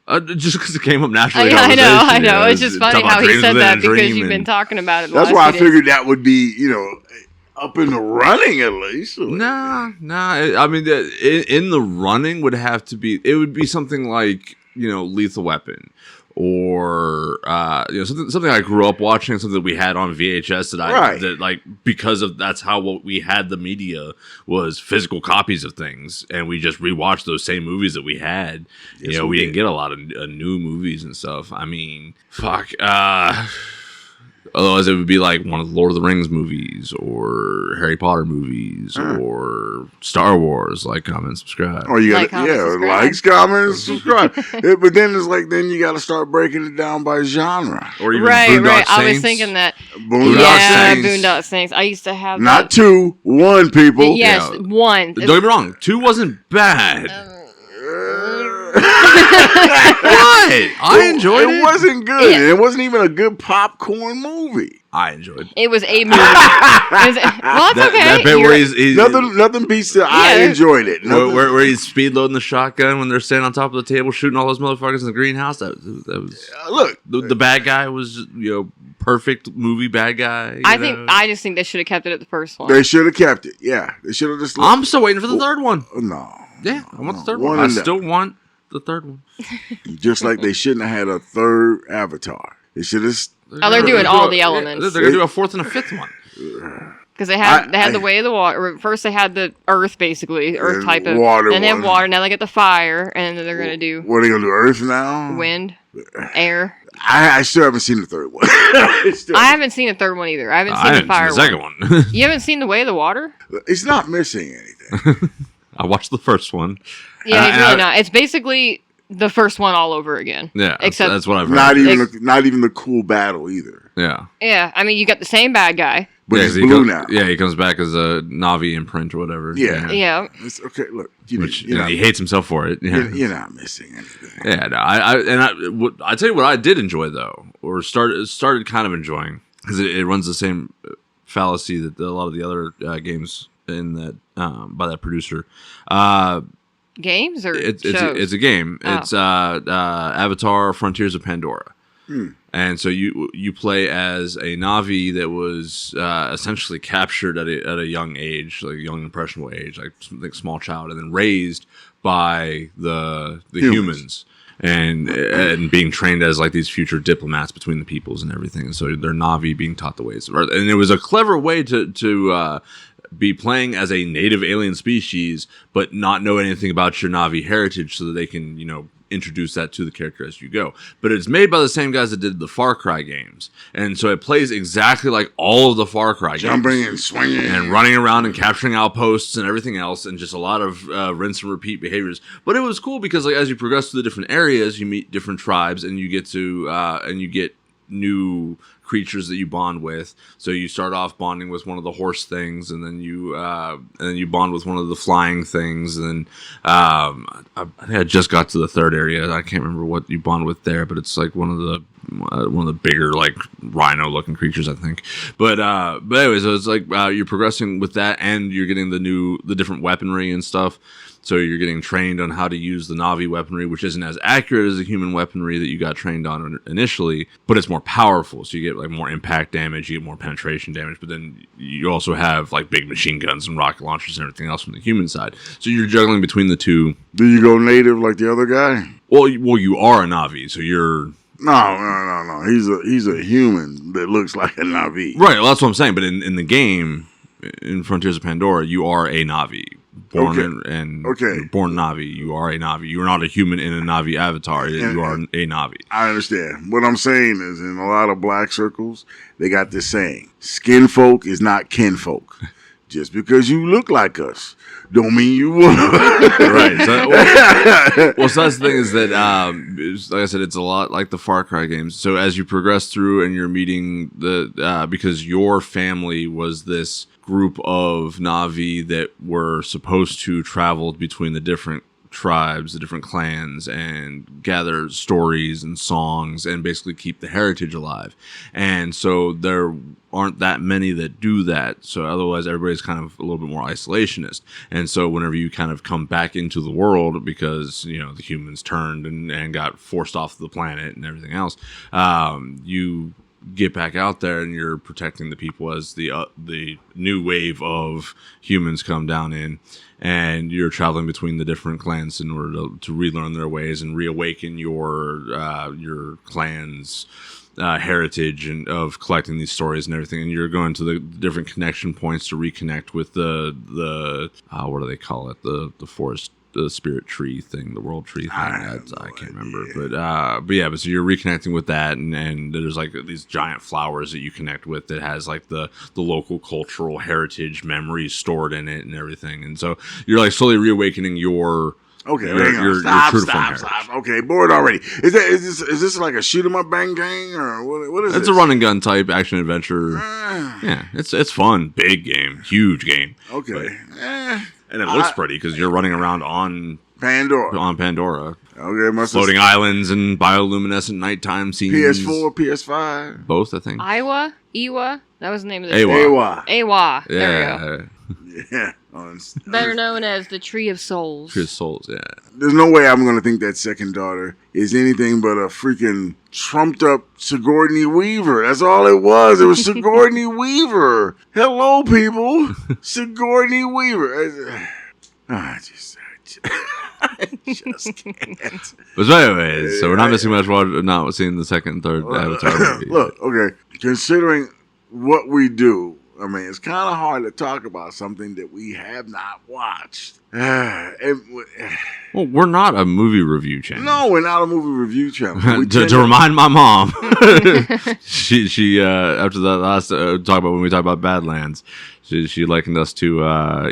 Just because it came up naturally. I know. It's just funny how he said that because you've been talking about it. That's why I figured that would be, up in the running at least. Nah. I mean, in the running would have to be. It would be something like Lethal Weapon. Or something I grew up watching, something that we had on VHS that because of that's how what we had the media was physical copies of things, and we just rewatched those same movies that we had. Yes, we didn't get a lot of new movies and stuff. I mean, fuck. Otherwise, it would be like one of the Lord of the Rings movies or Harry Potter movies or Star Wars. Like, comment, subscribe. Or you got likes, comments, subscribe. But then it's like you got to start breaking it down by genre. Or even right. Saints. I was thinking that. Boondock Saints. I used to have not 2, 1 people. Yes, 1. Don't get me wrong. 2 wasn't bad. I enjoyed it. It wasn't good. Yeah. It wasn't even a good popcorn movie. I enjoyed it. It was a movie. Well, it's okay. That bit where he's Nothing beats the. I enjoyed it. where he's speed loading the shotgun when they're standing on top of the table shooting all those motherfuckers in the greenhouse. That was Look, the bad guy was perfect movie bad guy. I just think they should have kept it at the first one. they should have kept it. Yeah, they should have just. I'm still waiting for the third one. No. Yeah, I want the third one one. I and still want the third one. Just like they shouldn't have had a third Avatar. They should have. Oh, they're doing all the elements. They're gonna do a fourth and a fifth one. Because they had the way of the water. First they had the earth, basically earth And type of water and then one. water. Now they get the fire, and then they're gonna do What are they gonna do? Earth now? wind, air. I still haven't seen the third one. I haven't seen the third one either. I haven't seen the fire second one. one. You haven't seen the way of the water? It's not missing anything. I watched the first one. Yeah, it's really not. It's basically the first one all over again. Yeah, except that's what I've heard. Not even the cool battle either. Yeah. Yeah, I mean you got the same bad guy. But yeah, he's blue now. Yeah, he comes back as a Navi imprint or whatever. Yeah. Yeah. It's okay. Look, He hates himself for it. Yeah. you're not missing anything. Yeah, no, I tell you what I did enjoy though, or started kind of enjoying, because it runs the same fallacy that a lot of the other games in that by that producer. Games or It's shows? a game. Oh. It's Avatar: Frontiers of Pandora. Hmm. And so you play as a Navi that was essentially captured at a young age, like a young impressionable age, like small child, and then raised by the humans. And being trained as like these future diplomats between the peoples and everything. And so they're Navi being taught the ways of Earth. And it was a clever way to be playing as a native alien species, but not know anything about your Navi heritage, so that they can, introduce that to the character as you go. But it's made by the same guys that did the Far Cry games. And so it plays exactly like all of the Far Cry games. Jumping and swinging. And running around and capturing outposts and everything else, and just a lot of rinse and repeat behaviors. But it was cool because, like, as you progress through the different areas, you meet different tribes, and you get to get new creatures that you bond with. So you start off bonding with one of the horse things, and then you bond with one of the flying things. And I think I just got to the third area. I can't remember what you bond with there, but it's like one of the bigger, like, rhino looking creatures, I think. But anyways, so it's like you're progressing with that, and you're getting the different weaponry and stuff. So you're getting trained on how to use the Navi weaponry, which isn't as accurate as the human weaponry that you got trained on initially, but it's more powerful. So you get like more impact damage, you get more penetration damage, but then you also have like big machine guns and rocket launchers and everything else from the human side. So you're juggling between the two. Do you go native like the other guy? Well, you are a Navi, so you're... No. He's a human that looks like a Navi. Right, well, that's what I'm saying. But in the game, in Frontiers of Pandora, you are a Navi. Born Navi. You are a Navi. You are not a human in a Navi avatar. You are a Navi. I understand. What I'm saying is, in a lot of black circles, they got this saying: "Skin folk is not kinfolk." Just because you look like us, don't mean you will. Right. So that's the thing is that, like I said, it's a lot like the Far Cry games. So as you progress through and you're meeting because your family was this group of Navi that were supposed to travel between the different tribes, the different clans, and gather stories and songs and basically keep the heritage alive. And so there aren't that many that do that. So otherwise everybody's kind of a little bit more isolationist. And so whenever you kind of come back into the world because, the humans turned and got forced off the planet and everything else, you get back out there and you're protecting the people as the new wave of humans come down in, and you're traveling between the different clans in order to relearn their ways and reawaken your clan's heritage and of collecting these stories and everything. And you're going to the different connection points to reconnect with the what do they call it, the forest, the spirit tree thing, the world tree thing. I can't remember, but so you're reconnecting with that, and there's like these giant flowers that you connect with that has like the local cultural heritage memories stored in it and everything. And so you're like slowly reawakening your Stop. Okay, bored already. Is this like a shoot 'em up bang gang, or what is it? It's a run and gun type action adventure. Yeah, it's fun. Big game, huge game. Okay. And it looks pretty because you're running around on Pandora. Okay, must have Floating islands and bioluminescent nighttime scenes. PS4, PS5. Both, I think. Ewa? That was the name of the Ewa. Ewa. There Yeah. we go. Yeah. Better known as the Tree of Souls. Tree of Souls, yeah. There's no way I'm going to think that second daughter is anything but a freaking trumped up Sigourney Weaver. That's all it was. It was Sigourney Weaver. Hello, people. Sigourney Weaver. I just can't. But anyways, so we're not missing much while not seeing the second and third Avatar movie. Look, okay, considering what we do, I mean, it's kind of hard to talk about something that we have not watched. Well, we're not a movie review channel. No, we're not a movie review channel. to remind my mom, she after the last talk about when we talked about Badlands, she likened us to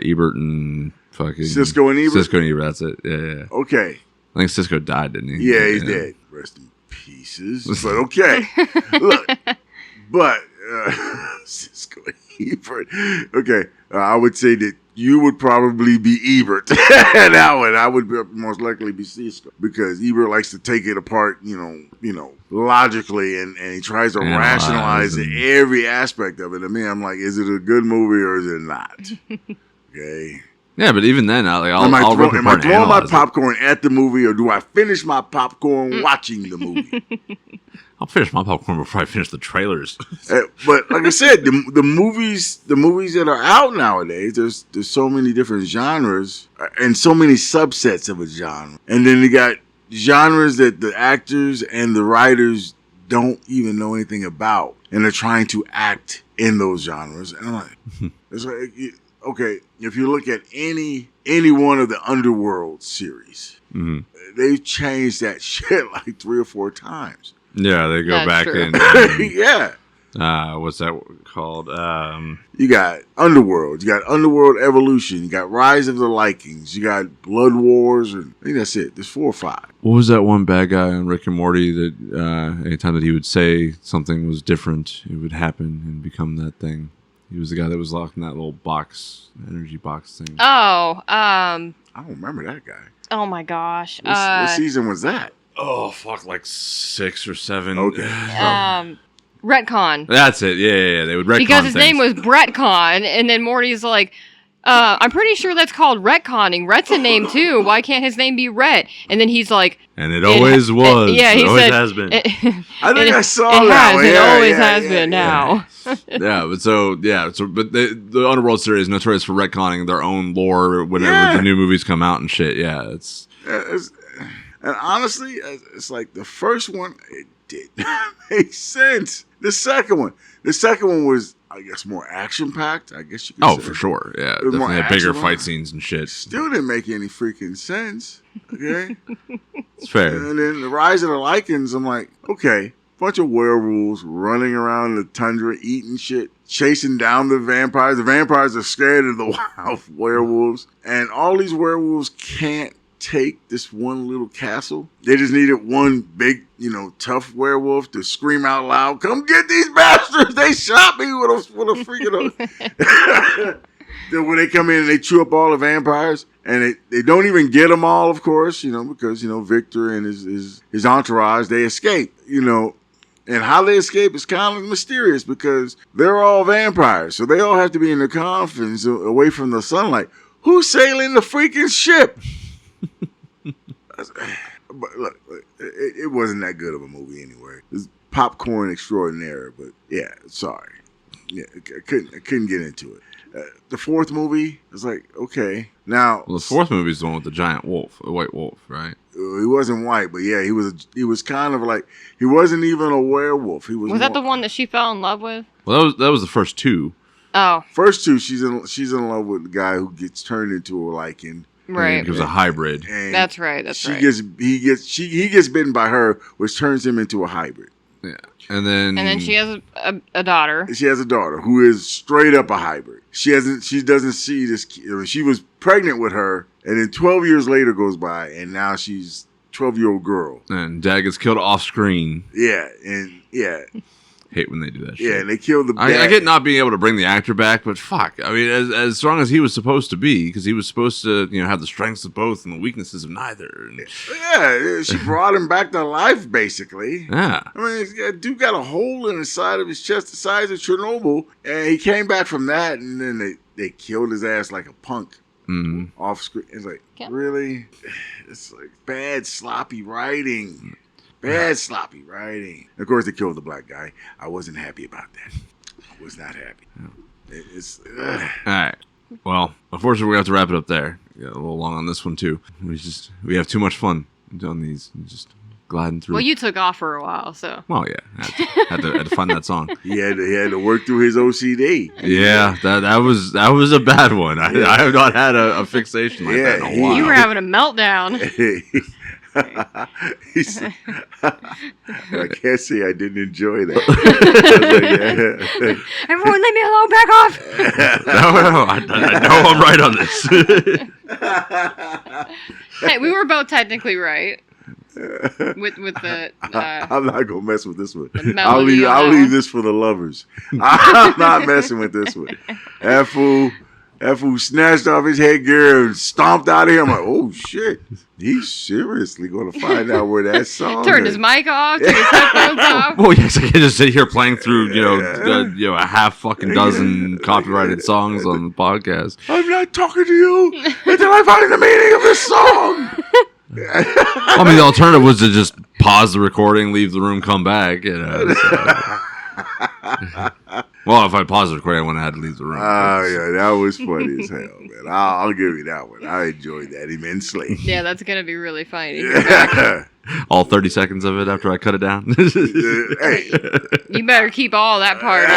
Ebert and fucking Cisco and Ebert. Cisco and Ebert. That's it. Yeah. Okay. I think Cisco died, didn't he? Yeah, he's dead. Rest in pieces. But okay, look, but Cisco and Ebert. Okay, I would say that you would probably be Ebert. That one, I would most likely be Cisco because Ebert likes to take it apart, logically, and he tries to rationalize every aspect of it. I mean, I'm like, is it a good movie or is it not? Okay. Yeah, but even then, I'll am I throwing my popcorn popcorn at the movie, or do I finish my popcorn watching the movie? I'll finish my popcorn before I finish the trailers. But like I said, the movies that are out nowadays, there's so many different genres and so many subsets of a genre, and then you got genres that the actors and the writers don't even know anything about, and they're trying to act in those genres. And I'm like, it's like. Okay, if you look at any one of the Underworld series, they've changed that shit like 3 or 4 times. Yeah, they go That's back true. and yeah. What's that called? You got Underworld, you got Underworld Evolution, you got Rise of the Lycans, you got Blood Wars, and I think that's it. There's 4 or 5. What was that one bad guy on Rick and Morty that anytime that he would say something was different, it would happen and become that thing? He was the guy that was locked in that little box, energy box thing. Oh, I don't remember that guy. oh my gosh. What season was that? Oh, fuck, like 6 or 7. Okay. Retcon. That's it. Yeah. They would retcon Because his name things. was Bretcon, and then Morty's like, I'm pretty sure that's called retconning. Rhett's a name too. Why can't his name be Rhett? And then he's like, And it always was. yeah, he it always said, has been. I think I saw it that has. one. It Yeah, always yeah, has yeah, been yeah. now. but the Underworld series is notorious for retconning their own lore whenever the new movies come out and shit. Yeah, it's And honestly, it's like the first one, it did not make sense. The second one was, I guess, more action packed. I guess you could say. for sure. Yeah, was more definitely had bigger action fight on. scenes and shit. Still didn't make any freaking sense. Okay. It's fair. And then the Rise of the Lycans, I'm like, okay, bunch of werewolves running around the tundra, eating shit, chasing down the vampires. The vampires are scared of the wild werewolves, and all these werewolves can't take this one little castle. They just needed one big, tough werewolf to scream out loud, "Come get these bastards! They shot me with a freaking." Then when they come in and they chew up all the vampires, and they don't even get them all, of course, because Victor and his entourage, they escape, And how they escape is kind of mysterious because they're all vampires, so they all have to be in the coffins away from the sunlight. Who's sailing the freaking ship? But look, it wasn't that good of a movie anyway. It's popcorn extraordinaire, but yeah, sorry. Yeah, I couldn't get into it. The fourth movie was like, okay. Now, Well, the fourth movie is the one with the giant wolf, the white wolf, right? he wasn't white, but yeah, he was kind of like, he wasn't even a werewolf. He was. Was that the one that she fell in love with? Well, that was the first 2. Oh, First 2, she's in love with the guy who gets turned into a lycan. right. It was a hybrid. And That's right. he gets bitten by her, which turns him into a hybrid. Yeah, and then she has a daughter. She has a daughter who is straight up a hybrid. She doesn't see this. She was pregnant with her, and then 12 years later goes by, and now she's 12-year-old girl. and Dad gets killed off screen. Yeah, and yeah. Hate when they do that shit. Yeah, and they killed the I bad. get not being able to bring the actor back, but fuck. I mean, as strong as he was supposed to be, because he was supposed to, have the strengths of both and the weaknesses of neither. And, Yeah, she brought him back to life, basically. yeah. I mean, dude got a hole in the side of his chest the size of Chernobyl, and he came back from that, and then they killed his ass like a punk. Mm-hmm. Off screen. It's like, Yeah. really? It's like bad, sloppy writing. Bad, sloppy writing. Of course, they killed the black guy. I wasn't happy about that. I was not happy. It's. All right. Well, unfortunately, we have to wrap it up there. Got a little long on this one too. We have too much fun on these. Just gliding through. Well, you took off for a while, so. Well, yeah. Had to find that song. He had to work through his OCD. Yeah, that was a bad one. I have not had a fixation like that in a while. You were having a meltdown. I can't say I didn't enjoy that. Everyone, leave me alone. Back off. No, I know I'm right on this. Hey, we were both technically right. With the I'm not gonna mess with this one. I'll leave this for the lovers. I'm not messing with this one. That fool snatched off his headgear and stomped out of here. I'm like, oh shit, he's seriously gonna find out where that song turned is. his mic off, took his headphones off. Well, yes, I can just sit here playing through, a half fucking dozen copyrighted songs on the podcast. I'm not talking to you until I find the meaning of this song. I mean, the alternative was to just pause the recording, leave the room, come back. Well, if I paused the recording, I wouldn't have had to leave the room. Oh, yeah, that was funny as hell, man. I'll give you that one. I enjoyed that immensely. Yeah, that's gonna be really funny. All 30 seconds of it after I cut it down. Hey. You better keep all that part in.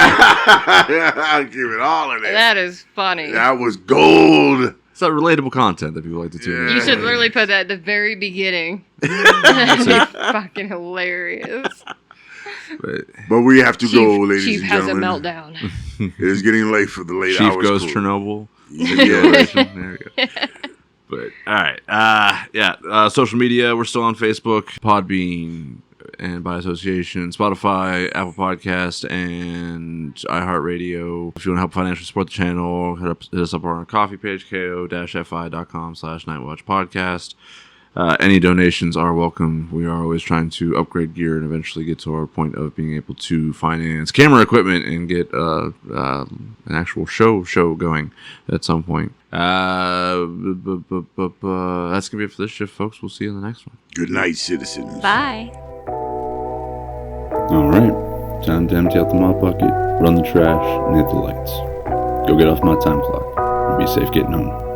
I'll give it all of it. That is funny. That was gold. It's that relatable content that people like to tune in. You should literally put that at the very beginning. That'd be fucking hilarious. But we have to go, ladies Chief and has gentlemen. a meltdown. It is getting late for the late Chief hours. goes crew. Chernobyl. Yeah. There we go. But all right, social media. We're still on Facebook, Podbean, and by association, Spotify, Apple Podcast, and iHeartRadio. If you want to help financially support the channel, hit us up on our coffee page, ko-fi.com/Nightwatch podcast. Any donations are welcome. We are always trying to upgrade gear and eventually get to our point of being able to finance camera equipment and get an actual show going at some point. That's going to be it for this shift, folks. We'll see you in the next one. Good night, citizens. Bye. All right, time to empty out the mop bucket, run the trash, and hit the lights. Go get off my time clock and be safe getting home.